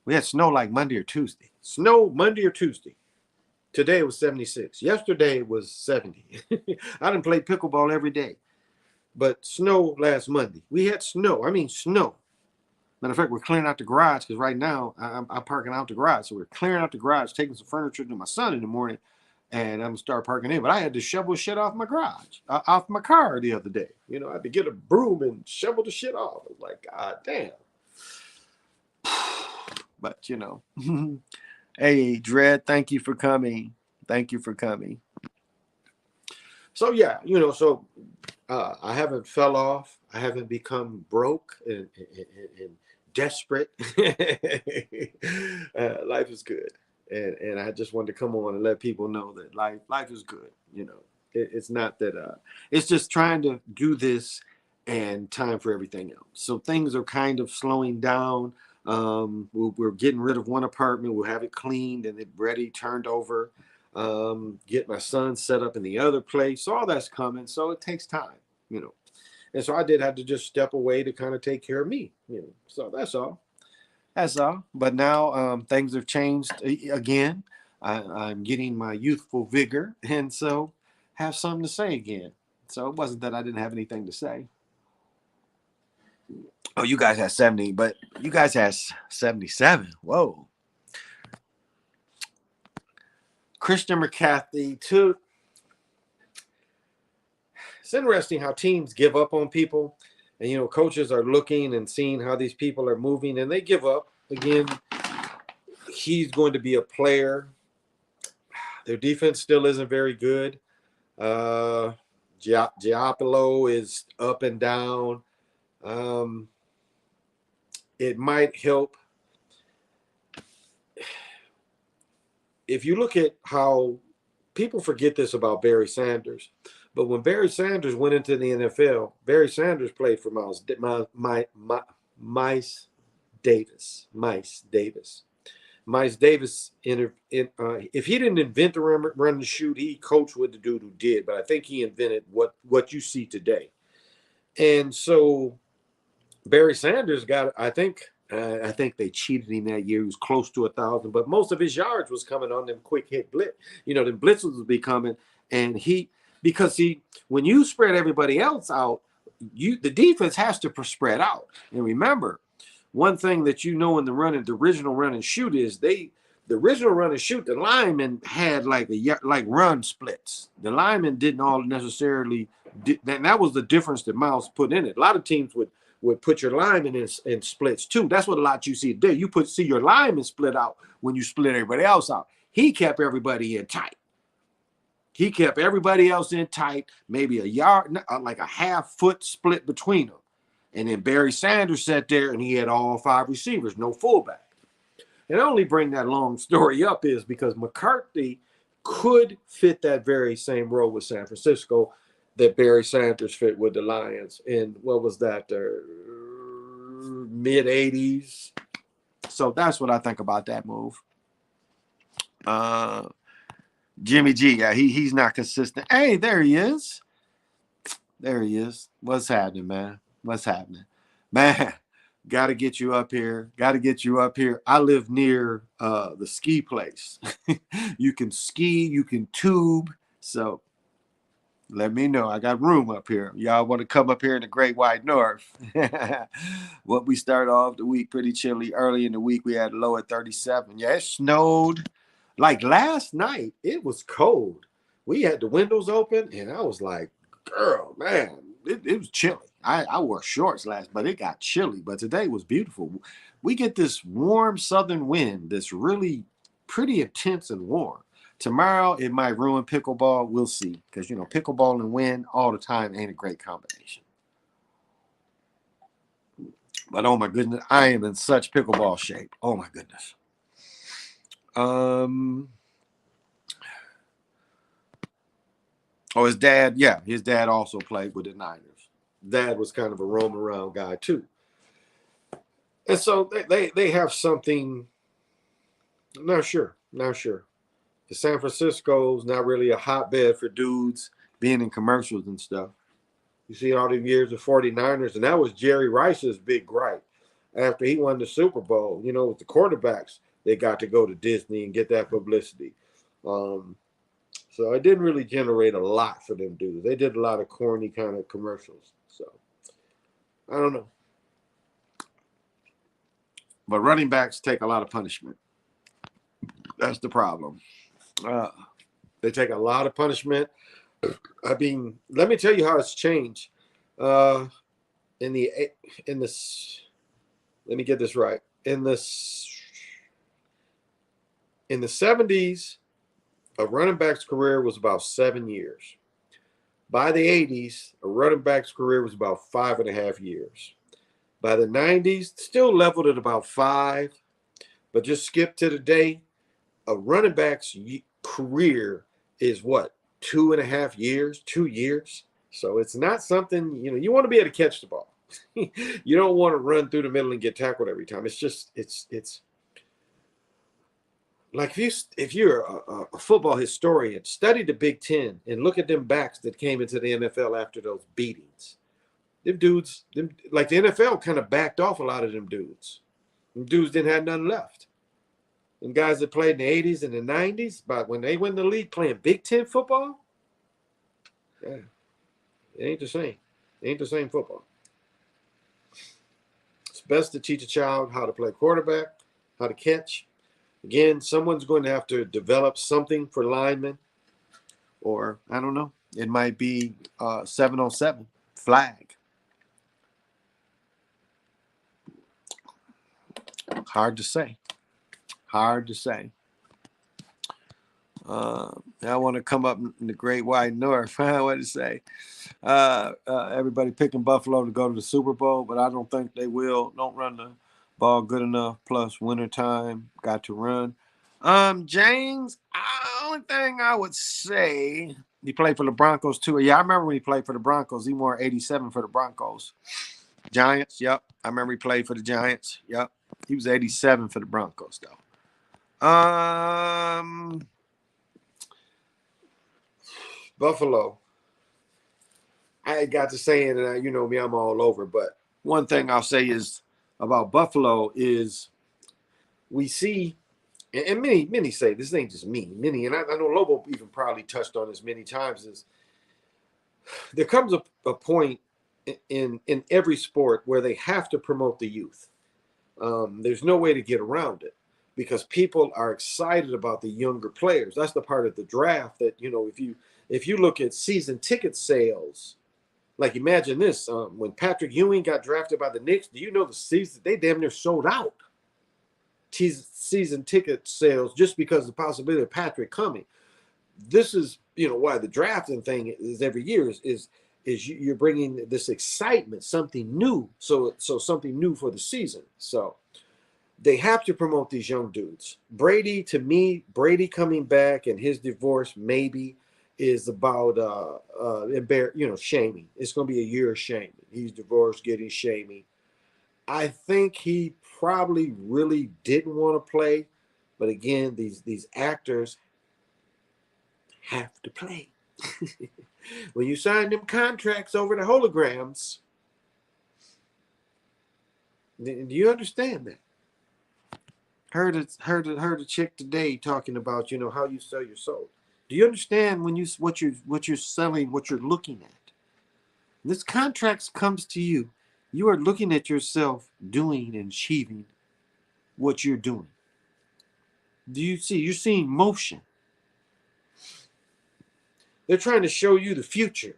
We had snow like Monday or Tuesday. Snow Monday or Tuesday. Today was 76. Yesterday was 70. I didn't play pickleball every day. But snow last Monday. We had snow. I mean snow. Matter of fact, we're clearing out the garage because right now I'm parking out the garage. So we're clearing out the garage, taking some furniture to my son in the morning, and I'm gonna start parking in. But I had to shovel shit off my garage, off my car the other day. I had to get a broom and shovel the shit off. I was like, God damn. But hey, Dread, thank you for coming. Thank you for coming. So yeah, so I haven't fell off. I haven't become broke and desperate. Life is good, and I just wanted to come on and let people know that life is good. It's not that. It's just trying to do this and time for everything else. So things are kind of slowing down. We're getting rid of one apartment. We'll have it cleaned and it ready, turned over. Get my son set up in the other place. So all that's coming. So it takes time. And so I did have to just step away to kind of take care of me. So that's all. That's all. But now things have changed again. I'm getting my youthful vigor, and so have something to say again. So it wasn't that I didn't have anything to say. Oh, you guys had 70, but you guys had 77. Whoa. Christian McCaffrey took. It's interesting how teams give up on people, and coaches are looking and seeing how these people are moving, and they give up. Again, he's going to be a player. Their defense still isn't very good. Giappolo is up and down. It might help if you look at how people forget this about Barry Sanders. But when Barry Sanders went into the NFL, Barry Sanders played for Mice Davis. Mice Davis, if he didn't invent the run and shoot, he coached with the dude who did. But I think he invented what you see today. And so Barry Sanders got, I think they cheated him that year. He was close to 1,000, but most of his yards was coming on them quick hit blitz. The blitzes would be coming, and because when you spread everybody else out, the defense has to spread out. And remember, one thing that in the original run and shoot is the original run and shoot, the linemen had like run splits. The linemen didn't all necessarily, and that was the difference that Miles put in it. A lot of teams would put your linemen in splits too. That's what a lot you see today. You see your linemen split out when you split everybody else out. He kept everybody in tight. He kept everybody else in tight, maybe a yard, like a half-foot split between them. And then Barry Sanders sat there and he had all 5 receivers, no fullback. And I only bring that long story up is because McCarthy could fit that very same role with San Francisco that Barry Sanders fit with the Lions in, what was that, mid-'80s. So that's what I think about that move. Jimmy G, yeah, he's not consistent. Hey, there he is. There he is. What's happening, man? What's happening? Man, got to get you up here. Got to get you up here. I live near the ski place. You can ski, you can tube. So let me know. I got room up here. Y'all want to come up here in the Great White North? What we started off the week pretty chilly. Early in the week, we had a low at 37. Yeah, it snowed. Like last night, it was cold. We had the windows open, and I was like, girl, man, it was chilly. I wore shorts but it got chilly. But today was beautiful. We get this warm southern wind that's really pretty intense and warm. Tomorrow, it might ruin pickleball. We'll see. Because, pickleball and wind all the time ain't a great combination. But, oh, my goodness, I am in such pickleball shape. Oh, my goodness. His dad also played with the Niners. Dad was kind of a roam around guy too. And so they have something. Not sure. The San Francisco's not really a hotbed for dudes being in commercials and stuff. You see all the years of 49ers, and that was Jerry Rice's big gripe. After he won the Super Bowl, with the quarterbacks, they got to go to Disney and get that publicity. So it didn't really generate a lot for them dudes. They did a lot of corny kind of commercials. So I don't know. But running backs take a lot of punishment. That's the problem. They take a lot of punishment. I mean, let me tell you how it's changed. Let me get this right. In this In the 70s, a running back's career was about 7 years. By the 80s, a running back's career was about 5.5 years. By the 90s, still leveled at about 5, but just skip to today. A running back's career is what, 2.5 years, 2 years. So it's not something, you want to be able to catch the ball. You don't want to run through the middle and get tackled every time. It's just, it's like if you're a football historian, study the Big Ten and look at them backs that came into the NFL after those beatings. Them dudes, like the NFL kind of backed off a lot of them dudes. Them dudes didn't have nothing left. And guys that played in the 80s and the 90s, but when they went in the league playing Big Ten football, yeah, it ain't the same. It ain't the same football. It's best to teach a child how to play quarterback, how to catch. Again, someone's going to have to develop something for linemen, or I don't know. It might be 7-on-7 flag. Hard to say. Hard to say. I want to come up in the Great White North. What to say? Everybody picking Buffalo to go to the Super Bowl, but I don't think they will. Don't run the ball good enough. Plus, wintertime, got to run. James, only thing I would say, he played for the Broncos too. Yeah, I remember when he played for the Broncos. He wore 87 for the Broncos. Giants, yep. I remember he played for the Giants. Yep. He was 87 for the Broncos, though. Buffalo. I got to saying, and you know me, I'm all over. But one thing I'll say is about Buffalo is we see, and many say this ain't just me. Many, and I know Lobo even probably touched on this many times. Is there comes a point in every sport where they have to promote the youth. There's no way to get around it because people are excited about the younger players. That's the part of the draft that if you look at season ticket sales. Like imagine this: when Patrick Ewing got drafted by the Knicks, do you know the season they damn near sold out season ticket sales just because of the possibility of Patrick coming. This is why the drafting thing is every year is you're bringing this excitement, something new, so something new for the season. So they have to promote these young dudes. Brady, to me, Brady coming back and his divorce maybe is about shaming. It's going to be a year of shaming. He's divorced, getting shaming. I think he probably really didn't want to play, but again, these actors have to play. When you sign them contracts over the holograms, do you understand that? Heard a chick today talking about how you sell your soul. Do you understand when what you're selling, what you're looking at? This contract comes to you. You are looking at yourself doing and achieving what you're doing. Do you see? You're seeing motion. They're trying to show you the future.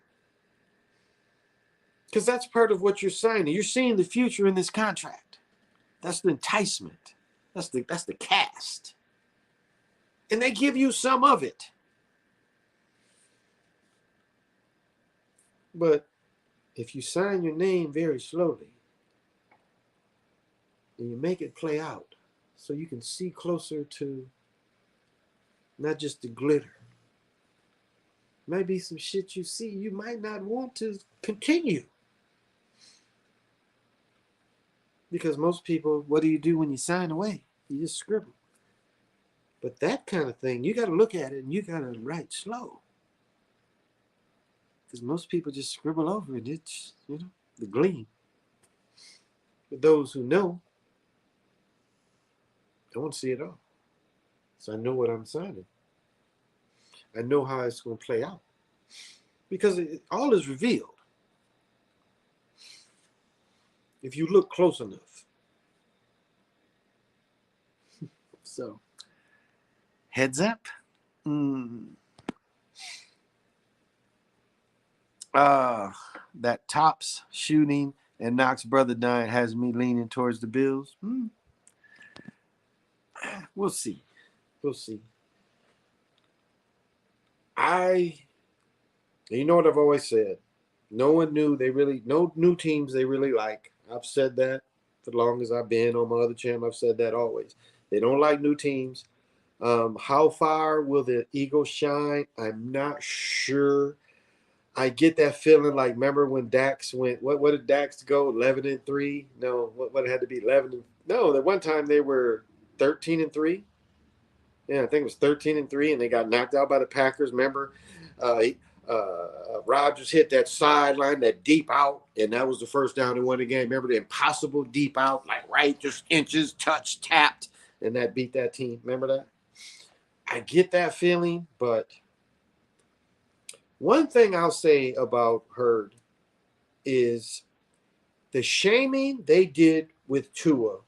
Because that's part of what you're signing. You're seeing the future in this contract. That's the enticement. That's the cast. And they give you some of it. But if you sign your name very slowly and you make it play out so you can see closer to not just the glitter, might be some shit you see you might not want to continue. Because most people, what do you do when you sign away? You just scribble. But that kind of thing, you got to look at it and you got to write slow. Because most people just scribble over it. It's, the gleam. But those who know, I want to see it all. So I know what I'm signing. I know how it's going to play out. Because all is revealed. If you look close enough. So, heads up. That Topps shooting and Knox brother dying has me leaning towards the Bills. We'll see. We'll see. You know what I've always said. No one knew no new teams they really like. I've said that for as long as I've been on my other channel. I've said that always. They don't like new teams. How far will the Eagles shine? I'm not sure. I get that feeling like remember when Dax went what did Dax go 11-3? No, what it had to be 11 no, that one time they were 13-3. Yeah, I think it was 13-3 and they got knocked out by the Packers. Remember Rodgers hit that sideline, that deep out, and that was the first down they won the game. Remember the impossible deep out, like right, just inches, touch, tapped, and that beat that team. Remember that? I get that feeling, but one thing I'll say about Hurd is the shaming they did with Tua.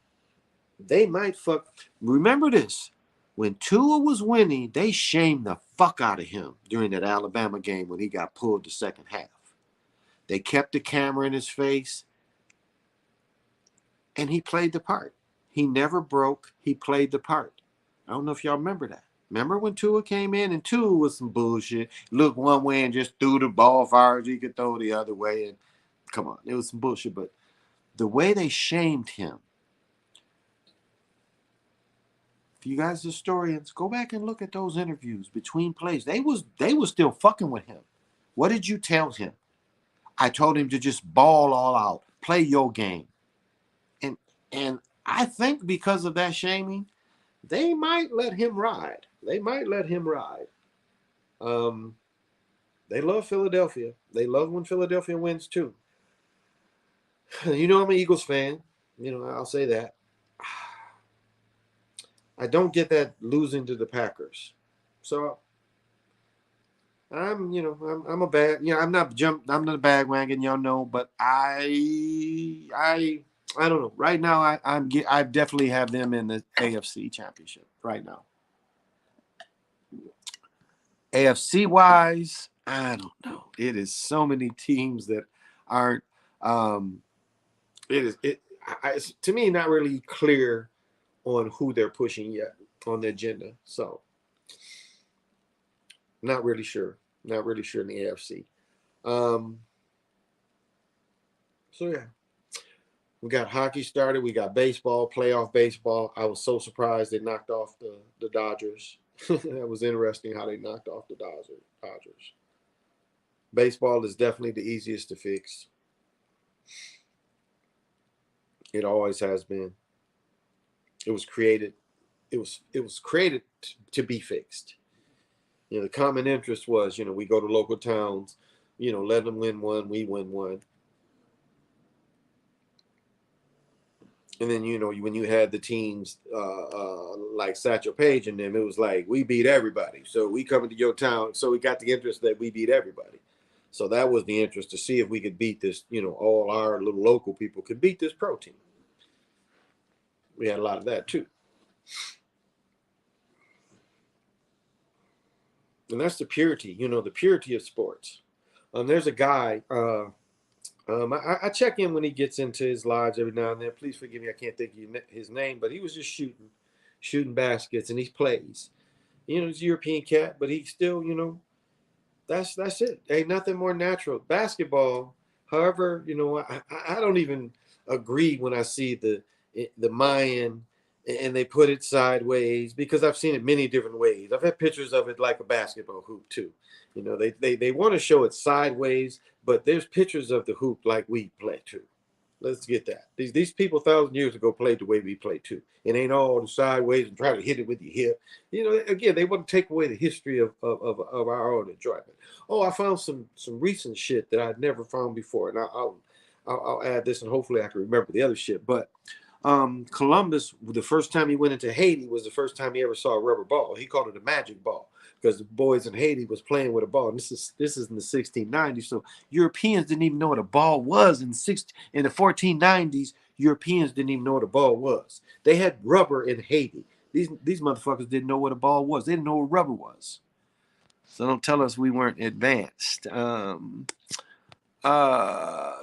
They might fuck. Remember this. When Tua was winning, they shamed the fuck out of him during that Alabama game when he got pulled the second half. They kept the camera in his face, and he played the part. He never broke. He played the part. I don't know if y'all remember that. Remember when Tua came in and Tua was some bullshit? Looked one way and just threw the ball far as he could throw the other way. And come on, it was some bullshit. But the way they shamed him, if you guys historians, go back and look at those interviews between plays. They was still fucking with him. What did you tell him? I told him to just ball all out, play your game. And I think because of that shaming, they might let him ride. They might let him ride. They love Philadelphia. They love when Philadelphia wins too. You know I'm an Eagles fan. You know, I'll say that. I don't get that losing to the Packers. So I'm a bad, I'm not a bandwagon, y'all know, but I don't know. Right now, I definitely have them in the AFC Championship right now. AFC wise, I don't know. It is so many teams that aren't. It's to me not really clear on who they're pushing yet on the agenda. So, not really sure. Not really sure in the AFC. So yeah. We got hockey started. We got baseball, playoff baseball. I was so surprised they knocked off the Dodgers. That was interesting how they knocked off the Dodgers. Baseball is definitely the easiest to fix. It always has been. It was created. It was created to be fixed. The common interest was, we go to local towns, let them win one, we win one. And then, when you had the teams like Satchel Paige and them, it was like, we beat everybody. So we come into your town. So we got the interest that we beat everybody. So that was the interest to see if we could beat this, all our little local people could beat this pro team. We had a lot of that too. And that's the purity, the purity of sports. There's a guy, I check in when he gets into his lives every now and then. Please forgive me, I can't think of his name, but he was just shooting baskets, and he plays. He's a European cat, but he still, that's it. Ain't nothing more natural. Basketball, however, I don't even agree when I see the Mayan and they put it sideways because I've seen it many different ways. I've had pictures of it like a basketball hoop too. They want to show it sideways, but there's pictures of the hoop like we play too. Let's get that. These people 1,000 years ago played the way we play too. It ain't all the sideways and try to hit it with your hip. Again, they want to take away the history of our own enjoyment. Oh, I found some recent shit that I'd never found before, and I'll add this, and hopefully I can remember the other shit. But Columbus, the first time he went into Haiti was the first time he ever saw a rubber ball. He called it a magic ball because the boys in Haiti was playing with a ball. And this is in the 1690s. So Europeans didn't even know what a ball was in the 1490s. Europeans didn't even know what a ball was. They had rubber in Haiti. These motherfuckers didn't know what a ball was. They didn't know what rubber was. So don't tell us we weren't advanced.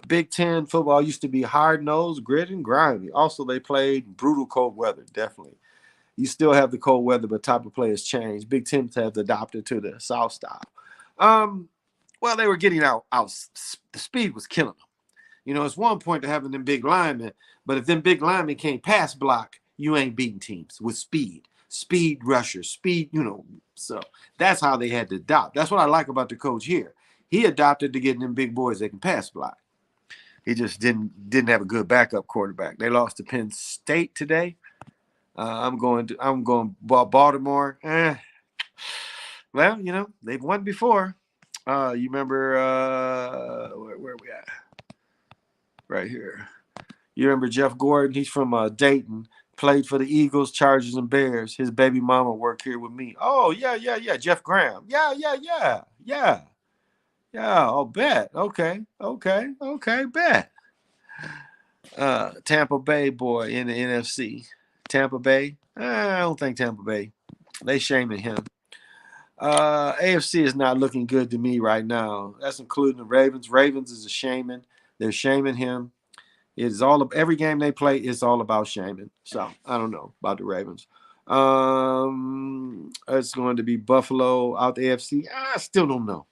Big Ten football used to be hard-nosed, grit, and grimy. Also, they played brutal cold weather, definitely. You still have the cold weather, but type of play has changed. Big Ten has adopted to the South style. Well, they were getting out. The speed was killing them. You know, it's one point to having them big linemen, but if them big linemen can't pass block, you ain't beating teams with speed. Speed rushers, speed, you know. So that's how they had to adopt. That's what I like about the coach here. He adopted to getting them big boys that can pass block. He just didn't have a good backup quarterback. They lost to Penn State today. I'm going Baltimore. Well, you know, they've won before. You remember where are we at? Right here. You remember Jeff Gordon? He's from Dayton. Played for the Eagles, Chargers, and Bears. His baby mama worked here with me. Oh, yeah. Jeff Graham. Yeah. Oh, bet. Okay, bet. Tampa Bay boy in the NFC. Tampa Bay. I don't think Tampa Bay. They shaming him. AFC is not looking good to me right now. That's including the Ravens. Ravens is a shaming. They're shaming him. It's all every game they play is all about shaming. So I don't know about the Ravens. It's going to be Buffalo out the AFC. I still don't know.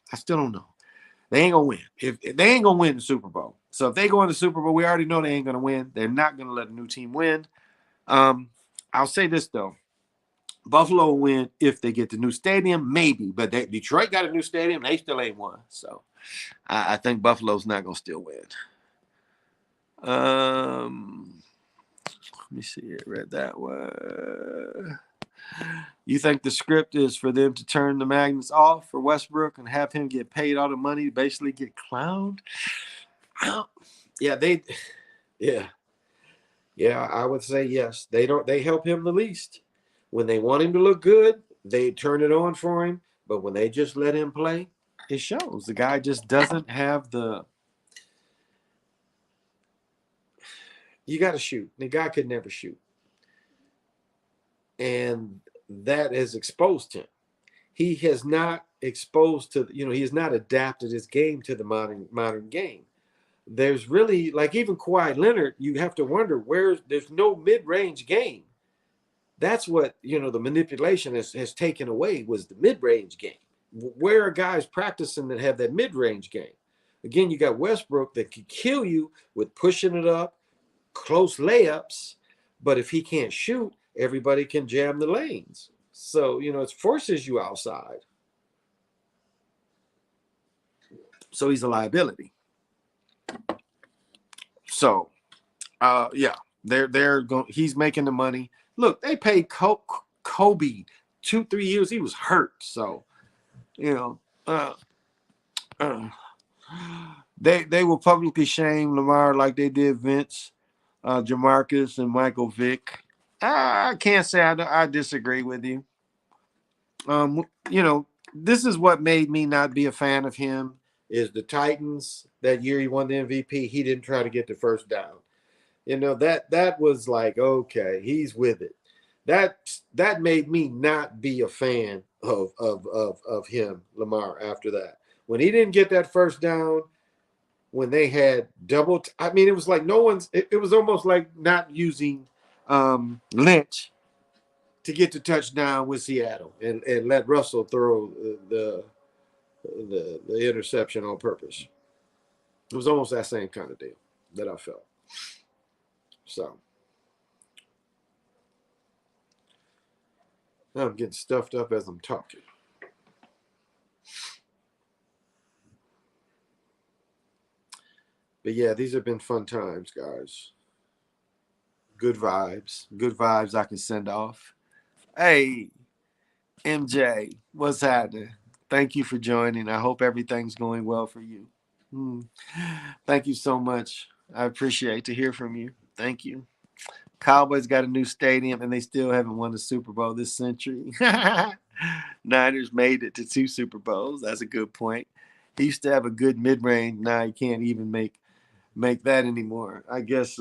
They ain't gonna win. If they ain't gonna win the Super Bowl. So if they go in the Super Bowl, we already know they ain't gonna win. They're not gonna let a new team win. I'll say this though. Buffalo will win if they get the new stadium, maybe. But Detroit got a new stadium, they still ain't won. So I think Buffalo's not gonna still win. Let me see here. Read that one. You think the script is for them to turn the magnets off for Westbrook and have him get paid all the money to basically get clowned? Yeah, I would say yes. They help him the least. When they want him to look good, they turn it on for him. But when they just let him play, it shows. The guy just doesn't have the. You got to shoot. The guy could never shoot. And that has exposed him. He has not exposed to, he has not adapted his game to the modern game. There's really, like even Kawhi Leonard, you have to wonder there's no mid-range game. That's what, the manipulation has taken away was the mid-range game. Where are guys practicing that have that mid-range game? Again, you got Westbrook that could kill you with pushing it up, close layups, but if he can't shoot, everybody can jam the lanes. So, it forces you outside. So he's a liability. So, they're going. He's making the money. Look, they paid Kobe 2-3 years. He was hurt. So, they will publicly shame Lamar like they did Vince, Jamarcus, and Michael Vick. I can't say I disagree with you. This is what made me not be a fan of him is the Titans. That year he won the MVP, he didn't try to get the first down. That was like, okay, he's with it. That made me not be a fan of him, Lamar, after that. When he didn't get that first down, when they had it was like it was almost like not using Lynch to get the touchdown with Seattle and let Russell throw the interception on purpose. It was almost that same kind of deal that I felt. So now I'm getting stuffed up as I'm talking. But yeah, these have been fun times, guys. Good vibes I can send off. Hey, MJ, what's happening? Thank you for joining. I hope everything's going well for you. Thank you so much. I appreciate to hear from you. Thank you. Cowboys got a new stadium and they still haven't won the Super Bowl this century. Niners made it to 2 Super Bowls. That's a good point. He used to have a good mid-range. Now he can't even make that anymore. I guess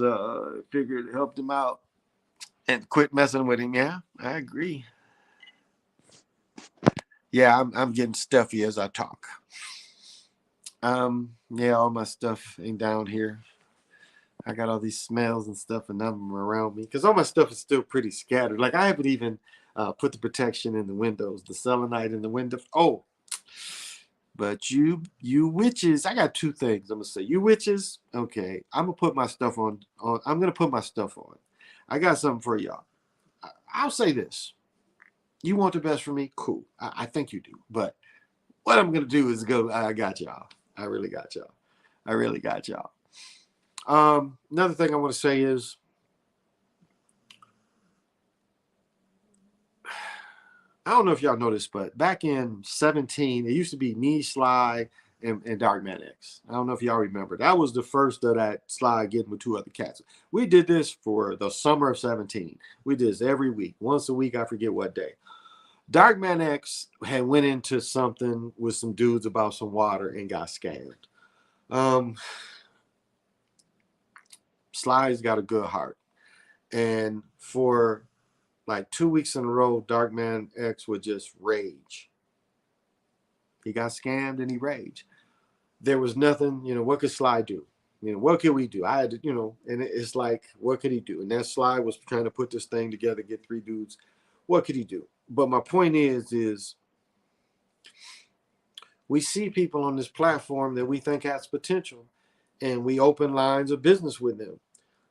figured it helped him out and quit messing with him. Yeah, I agree. Yeah, I'm getting stuffy as I talk. Yeah, all my stuff ain't down here. I got all these smells and stuff, and none of them are around me because all my stuff is still pretty scattered. Like I haven't even put the protection in the windows, the selenite in the window. Oh, but you witches, I got two things I'm gonna say. You witches, okay. I'm gonna put my stuff on. I'm gonna put my stuff on. I got something for y'all. I'll say this: you want the best for me, cool. I think you do, but what I'm gonna do is go. I got y'all. I really got y'all. I really got y'all. Another thing I want to say is I don't know if y'all noticed, but back in 17, it used to be me, Sly, and Dark Man X. I don't know if y'all remember. That was the first of that Sly getting with two other cats. We did this for the summer of 17. We did this every week, once a week. I forget what day. Dark Man X had went into something with some dudes about some water and got scammed. Um, Sly's got a good heart. And for like 2 weeks in a row, Dark Man X would just rage. He got scammed and he raged. There was nothing, what could Sly do? What could we do? I had to, and it's like, what could he do? And that Sly was trying to put this thing together, get three dudes. What could he do? But my point is we see people on this platform that we think has potential and we open lines of business with them.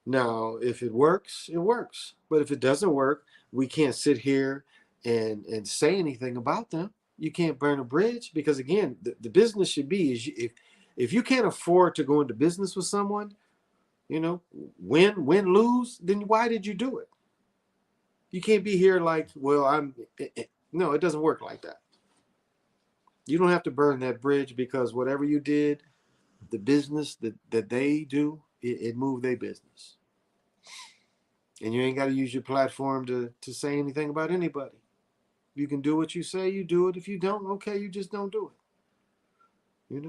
Now, if it works, it works. But if it doesn't work, we can't sit here and say anything about them. You can't burn a bridge because again, the business should be is if you can't afford to go into business with someone, win lose, then why did you do it? You can't be here like, well, no, it doesn't work like that. You don't have to burn that bridge because whatever you did, the business that they do, it moved their business. And you ain't got to use your platform to say anything about anybody. You can do what you say, you do it. If you don't, okay, you just don't do it.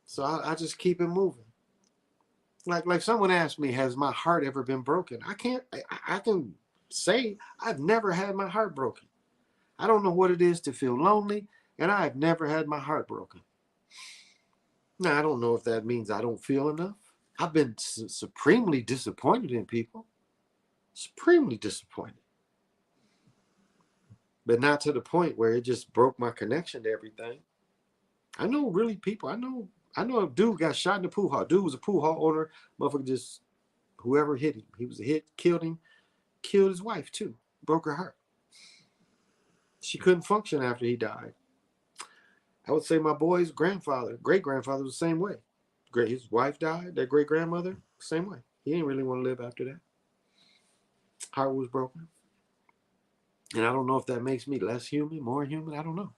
So I just keep it moving. Like someone asked me, has my heart ever been broken? I can say I've never had my heart broken. I don't know what it is to feel lonely, and I've never had my heart broken. Now, I don't know if that means I don't feel enough. I've been supremely disappointed in people. Supremely disappointed. But not to the point where it just broke my connection to everything. I know really people. I know a dude got shot in the pool hall. Dude was a pool hall owner. Motherfucker just whoever hit him. He was a hit, killed him, killed his wife too. Broke her heart. She couldn't function after he died. I would say my boy's grandfather, great grandfather, was the same way. His wife died. Their great grandmother, same way. He didn't really want to live after that. Heart was broken. And I don't know if that makes me less human, more human. I don't know.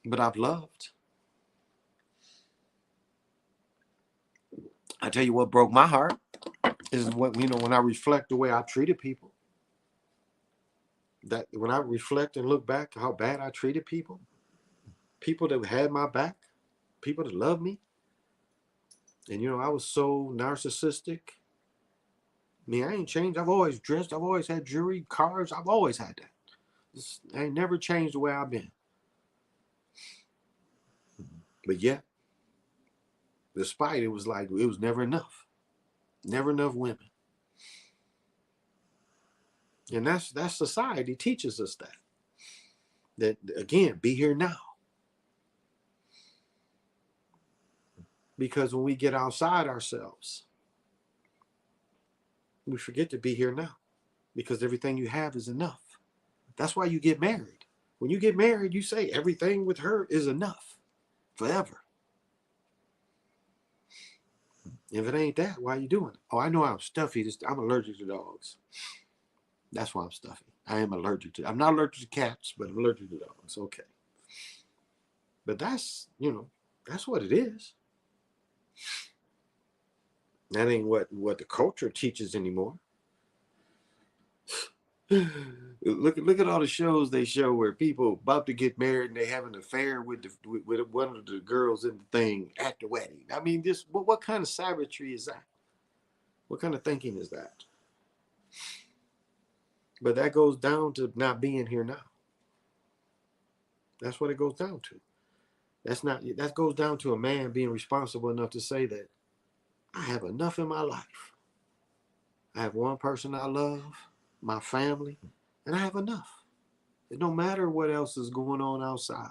But I've loved. I tell you what broke my heart is when I reflect the way I treated people. That when I reflect and look back how bad I treated people that had my back, people that loved me. And I was so narcissistic. I ain't changed. I've always dressed. I've always had jewelry, cars. I've always had that. I ain't never changed the way I've been. But yet, despite it was like it was never enough. Never enough women. And that's society teaches us that. That again, be here now. Because when we get outside ourselves, we forget to be here now. Because everything you have is enough. That's why you get married. When you get married, you say everything with her is enough. Forever. If it ain't that, why are you doing it? Oh, I know I'm stuffy. I'm allergic to dogs. That's why I'm stuffy. I am allergic to. I'm not allergic to cats, but I'm allergic to dogs. Okay. But that's what it is. That ain't what the culture teaches anymore. Look at all the shows they show where people about to get married and they have an affair with one of the girls in the thing at the wedding. I mean, what kind of savagery is that? What kind of thinking is that? But that goes down to not being here now. That's what it goes down to. That goes down to a man being responsible enough to say that I have enough in my life. I have one person I love, my family, and I have enough. It don't matter what else is going on outside.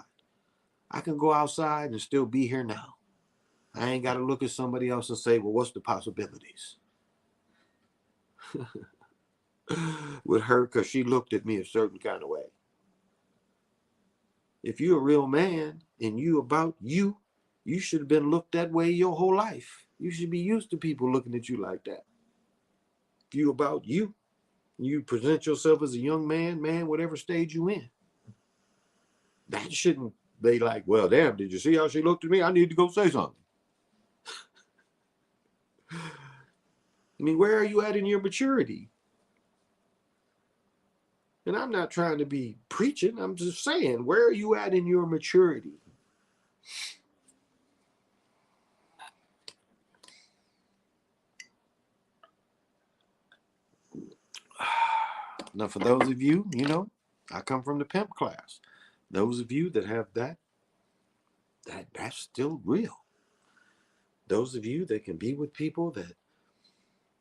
I can go outside and still be here now. I ain't got to look at somebody else and say, well, what's the possibilities? With her, because she looked at me a certain kind of way. If you're a real man and you about you, you should have been looked that way your whole life. You should be used to people looking at you like that. If you about you, you present yourself as a young man, whatever stage you in. That shouldn't be like, well, damn, did you see how she looked at me? I need to go say something. I mean, where are you at in your maturity? And I'm not trying to be preaching. I'm just saying, where are you at in your maturity? Now, for those of you, I come from the pimp class. Those of you that have that's still real. Those of you that can be with people that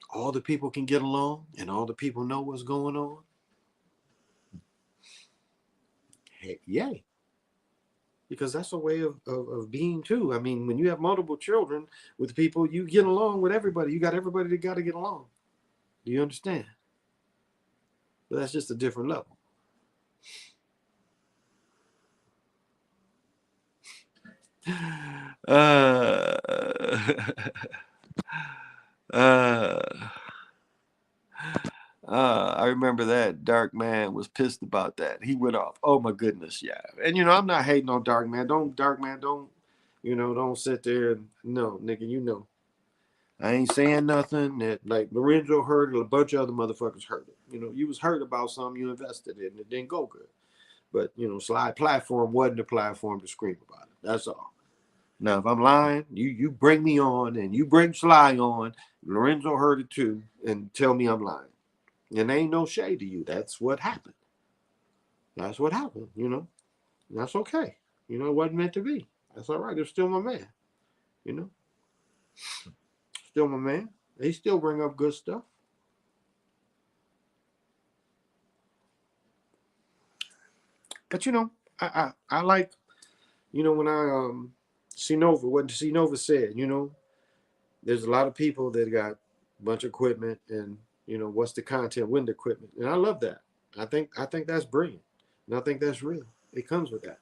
all the people can get along and all the people know what's going on. Hey, yay. Because that's a way of being too. I mean, when you have multiple children with people, you get along with everybody. You got everybody that got to get along. Do you understand? But that's just a different level. I remember that Dark Man was pissed about that. He went off. Oh my goodness, yeah. And I'm not hating on Dark Man. Don't sit there and no, nigga, I ain't saying nothing that like Lorenzo heard it, a bunch of other motherfuckers heard it. You was hurt about something you invested in, it didn't go good. But Slide Platform wasn't the platform to scream about it. That's all. Now, if I'm lying, you bring me on and you bring Sly on. Lorenzo heard it too, and tell me I'm lying. And there ain't no shade to you. That's what happened. That's what happened. That's okay. It wasn't meant to be. That's all right. They're still my man. Still my man. They still bring up good stuff. But I like, when I see Nova, what see Nova said, there's a lot of people that got a bunch of equipment and what's the content with the equipment. And I love that. I think that's brilliant. And I think that's real. It comes with that.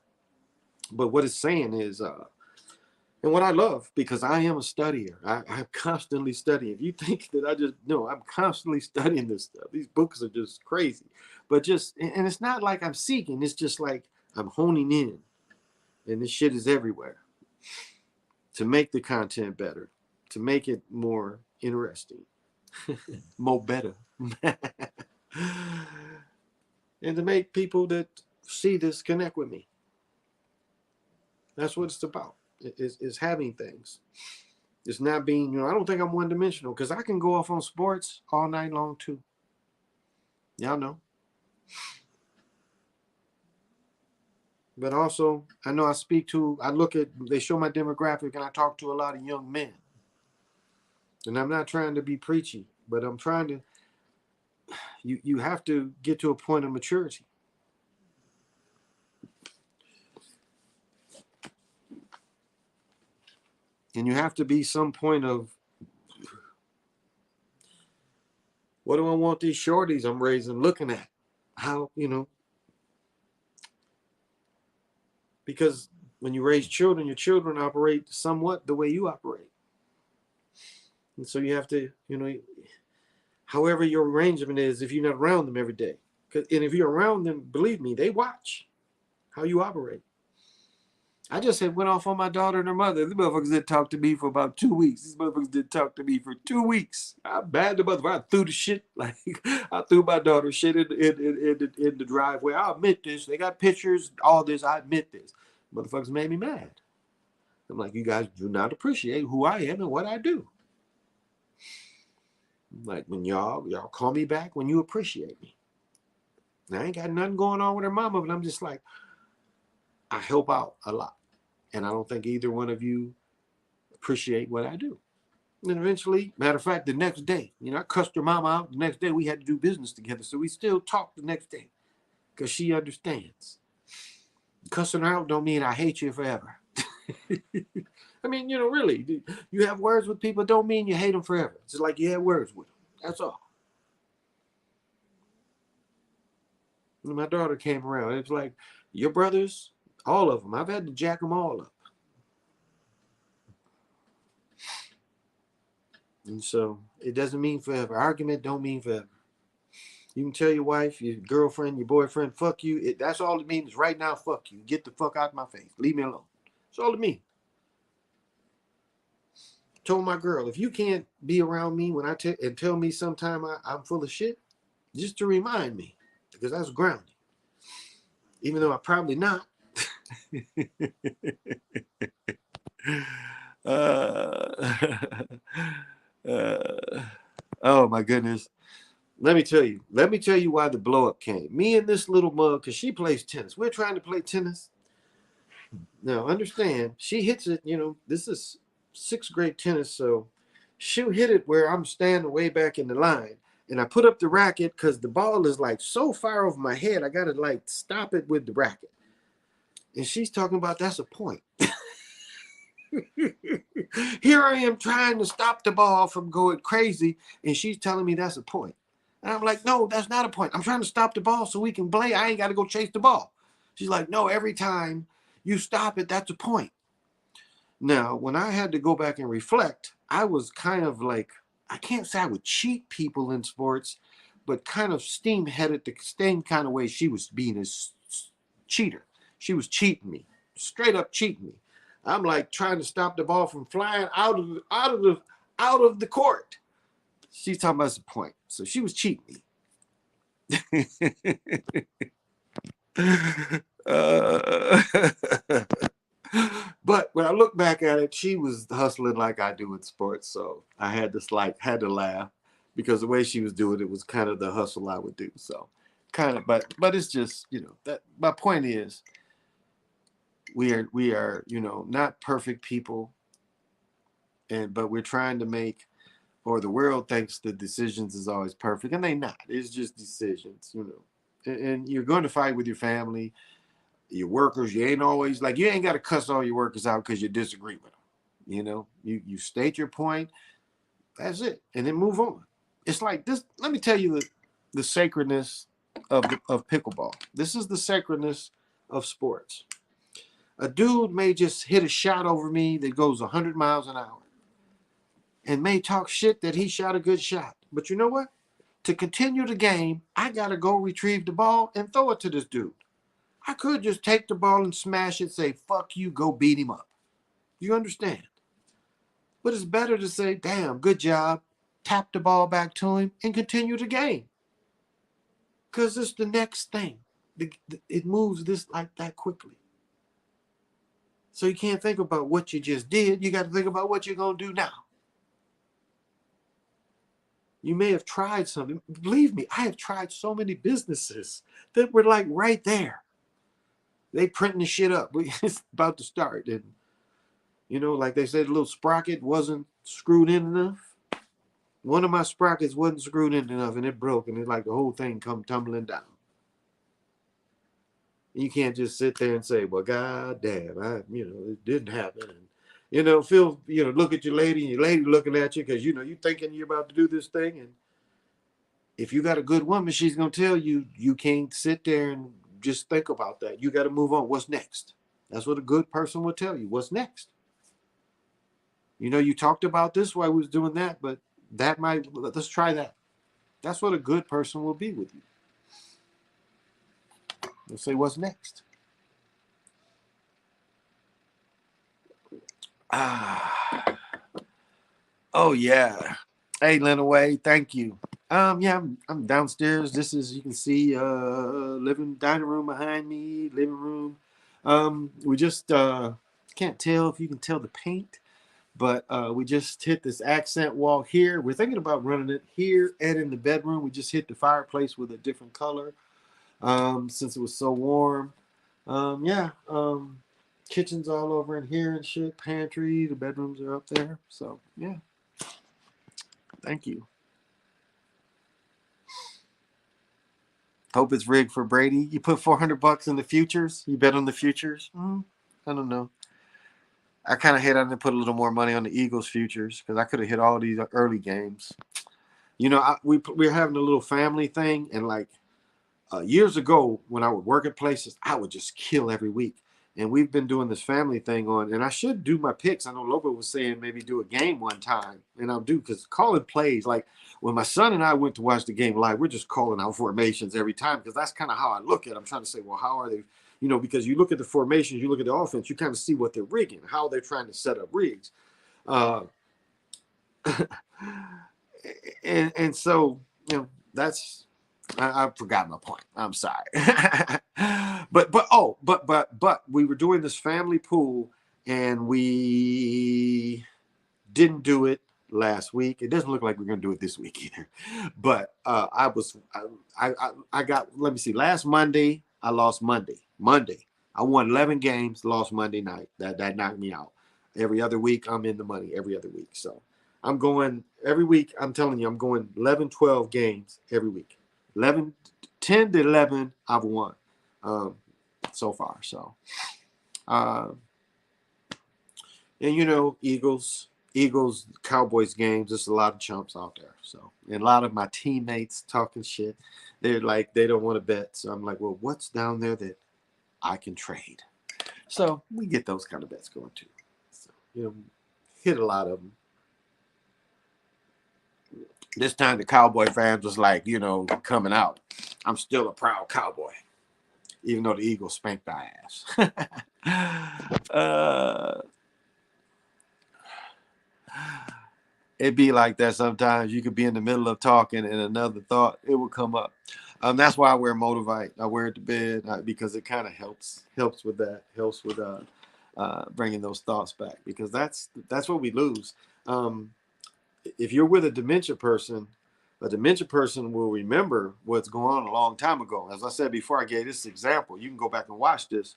But what it's saying is, and what I love, because I am a studier, I'm constantly studying. If you think that I just, no, I'm constantly studying this stuff. These books are just crazy. But and it's not like I'm seeking, it's just like I'm honing in. And this shit is everywhere to make the content better, to make it more interesting, more better. And to make people that see this connect with me. That's what it's about. Is having things. It's not being, I don't think I'm one dimensional because I can go off on sports all night long too. Y'all know. But also, I know they show my demographic and I talk to a lot of young men. And I'm not trying to be preachy, but I'm trying to, you have to get to a point of maturity. And you have to be some point of, what do I want these shorties I'm raising looking at? How, because when you raise children, your children operate somewhat the way you operate. And so you have to, however your arrangement is, if you're not around them every day. And if you're around them, believe me, they watch how you operate. I just had went off on my daughter and her mother. These motherfuckers didn't talk to me for about 2 weeks. These motherfuckers didn't talk to me for 2 weeks. I'm bad the motherfucker. I threw the shit. Like, I threw my daughter shit in the driveway. I admit this. They got pictures, all this. I admit this. Motherfuckers made me mad. I'm like, you guys do not appreciate who I am and what I do. Like, when y'all call me back when you appreciate me. And I ain't got nothing going on with her mama, but I'm just like, I help out a lot. And I don't think either one of you appreciate what I do. And eventually, matter of fact, the next day, I cussed her mama out. The next day, we had to do business together. So we still talk the next day because she understands. Cussing her out don't mean I hate you forever. I mean, really, you have words with people don't mean you hate them forever. It's just like you had words with them. That's all. When my daughter came around, it was like, your brothers, all of them, I've had to jack them all up. And so it doesn't mean forever. Argument don't mean forever. You can tell your wife, your girlfriend, your boyfriend, fuck you. That's all it means right now, fuck you. Get the fuck out of my face. Leave me alone. That's all it means. Told my girl, if you can't be around me when and tell me sometime I'm full of shit, just to remind me, because that's grounding. Even though I'm probably not. Oh my goodness. Let me tell you why the blow up came. Me and this little mug, because she plays tennis. We're trying to play tennis. Now, understand, she hits it, this is 6th grade tennis, so she'll hit it where I'm standing way back in the line. And I put up the racket because the ball is like so far over my head, I got to like stop it with the racket. And she's talking about that's a point. Here I am trying to stop the ball from going crazy, and she's telling me that's a point. And I'm like, no, that's not a point. I'm trying to stop the ball so we can play. I ain't got to go chase the ball. She's like, no, every time you stop it, that's a point. Now, when I had to go back and reflect, I was kind of like, I can't say I would cheat people in sports, but kind of steam-headed the same kind of way she was being a cheater. She was cheating me, straight up cheating me. I'm like trying to stop the ball from flying out of the court. She's talking about the point. So she was cheating me. But when I look back at it, she was hustling like I do in sports. So I had to laugh because the way she was doing it was kind of the hustle I would do. So kind of, but it's just, that my point is we are, not perfect people, but we're trying to make, or the world thinks the decisions is always perfect, and they not. It's just decisions, and you're going to fight with your family, your workers. You ain't always like, you ain't got to cuss all your workers out because you disagree with them. You state your point. That's it, and then move on. It's like this. Let me tell you the sacredness of pickleball. This is the sacredness of sports. A dude may just hit a shot over me that goes 100 miles an hour and may talk shit that he shot a good shot. But you know what? To continue the game, I got to go retrieve the ball and throw it to this dude. I could just take the ball and smash it, say, fuck you, go beat him up. You understand? But it's better to say, damn, good job, tap the ball back to him, and continue the game. Because it's the next thing. It moves this like that quickly. So you can't think about what you just did. You got to think about what you're going to do now. You may have tried something. Believe me, I have tried so many businesses that were like right there. They printing the shit up. It's about to start. And, like they said, the little sprocket wasn't screwed in enough. One of my sprockets wasn't screwed in enough and it broke. And it's like the whole thing come tumbling down. You can't just sit there and say, well, God damn, it didn't happen. And, look at your lady and your lady looking at you because, you thinking you're about to do this thing. And if you got a good woman, she's going to tell you, you can't sit there and just think about that. You got to move on. What's next? That's what a good person will tell you. What's next? You talked about this while we was doing that, but let's try that. That's what a good person will be with you. They'll say, what's next? Oh yeah. Hey, Lenaway, thank you. Yeah, I'm downstairs. This is, you can see, living dining room behind me, living room. We just can't tell if you can tell the paint, but we just hit this accent wall here. We're thinking about running it here and in the bedroom. We just hit the fireplace with a different color since it was so warm. kitchen's all over in here and shit. Pantry, the bedrooms are up there. So yeah, thank you. Hope it's rigged for Brady. You put $400 in the futures. You bet on the futures. I don't know. I kind of hate I didn't put a little more money on the Eagles futures because I could have hit all these early games. You know, we're having a little family thing, and like years ago when I would work at places, I would just kill every week. And we've been doing this family thing on, and I should do my picks. I know Lobo was saying maybe do a game one time, and I'll do because calling plays, like when my son and I went to watch the game live, we're just calling out formations every time because that's kind of how I look at it. I'm trying to say, well, how are they? You know, because you look at the formations, you look at the offense, you kind of see what they're rigging, how they're trying to set up rigs. And so, you know, that's I forgot my point. I'm sorry. but we were doing this family pool and we didn't do it last week. It doesn't look like we're going to do it this week either. But I got, let me see, last Monday, I lost Monday. I won 11 games, lost Monday night. That knocked me out. Every other week, I'm in the money every other week. So I'm going every week. I'm telling you, I'm going 11, 12 games every week. 10 to 11 I've won so far. So, and you know, Eagles, Cowboys games, there's a lot of chumps out there. So, and a lot of my teammates talking shit. They're like, they don't want to bet. So I'm like, well, what's down there that I can trade? So we get those kind of bets going too. So, you know, hit a lot of them. This time the Cowboy fans was like, you know, coming out. I'm still a proud Cowboy, even though the Eagles spanked our ass. It'd be like that sometimes. You could be in the middle of talking and another thought, it will come up. That's why I wear Motivate. I wear it to bed because it kind of helps with that. Helps with bringing those thoughts back because that's what we lose. If you're with a dementia person will remember what's going on a long time ago. As I said before, I gave this example. You can go back and watch this.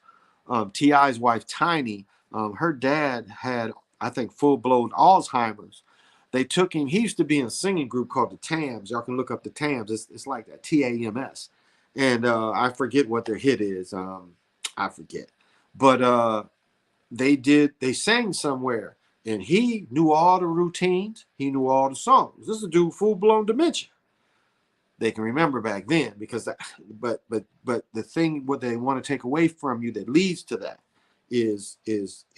T.I.'s wife, Tiny, her dad had, I think, full-blown Alzheimer's. They took him. He used to be in a singing group called the Tams. Y'all can look up the Tams. It's like that, Tams. And I forget what their hit is. I forget. But they sang somewhere. And he knew all the routines. He knew all the songs. This is a dude full-blown dementia. They can remember back then because that, but the thing what they want to take away from you that leads to that is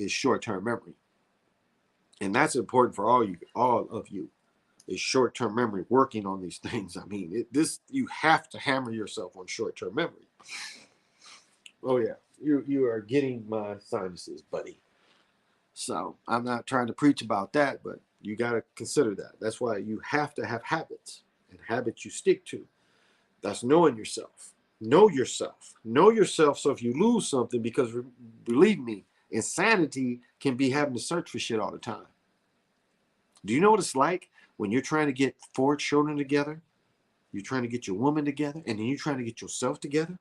short-term memory. And that's important for all of you. Is short-term memory, working on these things. I mean, you have to hammer yourself on short-term memory. Oh yeah, you are getting my sinuses, buddy. So I'm not trying to preach about that, but you got to consider that. That's why you have to have habits, and habits you stick to. That's knowing yourself. Know yourself. Know yourself. So if you lose something, because believe me, insanity can be having to search for shit all the time. Do you know what it's like when you're trying to get 4 children together? You're trying to get your woman together, and then you're trying to get yourself together,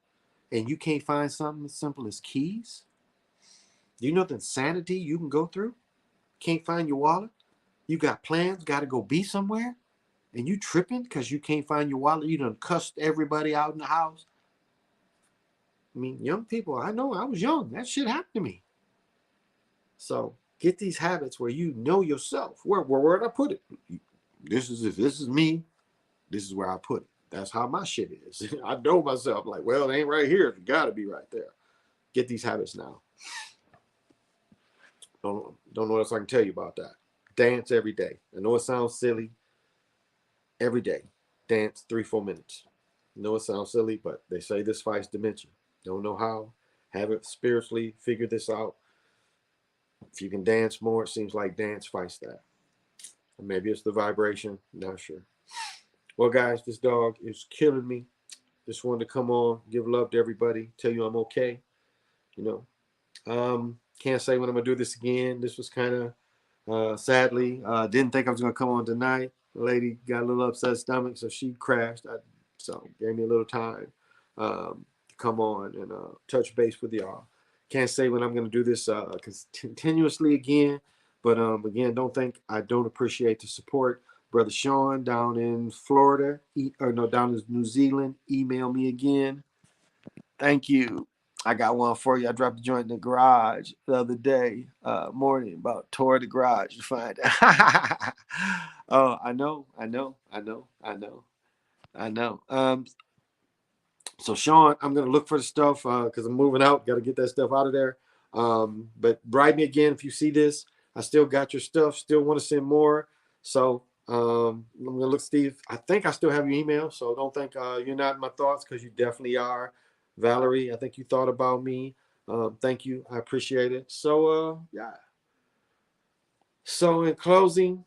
and you can't find something as simple as keys? Do you know the insanity you can go through? Can't find your wallet? You got plans, got to go be somewhere, and you tripping because you can't find your wallet. You done cussed everybody out in the house. I mean, young people, I know I was young. That shit happened to me. So get these habits where you know yourself. Where would I put it? If this is me, this is where I put it. That's how my shit is. I know myself. Like, well, it ain't right here. It got to be right there. Get these habits now. Don't know what else I can tell you about that. Dance every day. I know it sounds silly. Every day, dance 3-4 minutes. I know it sounds silly, but they say this fights dementia. Don't know how. Haven't spiritually figured this out. If you can dance more, it seems like dance fights that. Maybe it's the vibration. Not sure. Well, guys, this dog is killing me. Just wanted to come on, give love to everybody, tell you I'm okay. You know, can't say when I'm gonna do this again. This was kind of sadly. Didn't think I was gonna come on tonight. The lady got a little upset stomach, so she crashed. So gave me a little time to come on and touch base with y'all. Can't say when I'm going to do this continuously again. But again, don't think I don't appreciate the support. Brother Sean down in Florida, down in New Zealand, email me again. Thank you. I got one for you. I dropped a joint in the garage the other day, morning, about tore the garage to find it. Oh, I know. So Sean, I'm gonna look for the stuff because I'm moving out. Got to get that stuff out of there. But write me again if you see this. I still got your stuff. Still want to send more. So I'm gonna look, Steve. I think I still have your email. So don't think you're not in my thoughts because you definitely are. Valerie, I think you thought about me. Thank you. I appreciate it. So yeah. So in closing,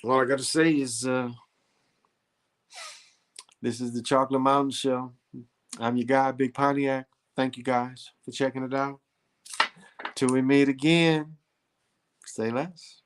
all I got to say is this is the Chocolate Mountain Show. I'm your guy, Big Pontiac. Thank you guys for checking it out. Till we meet again, say less.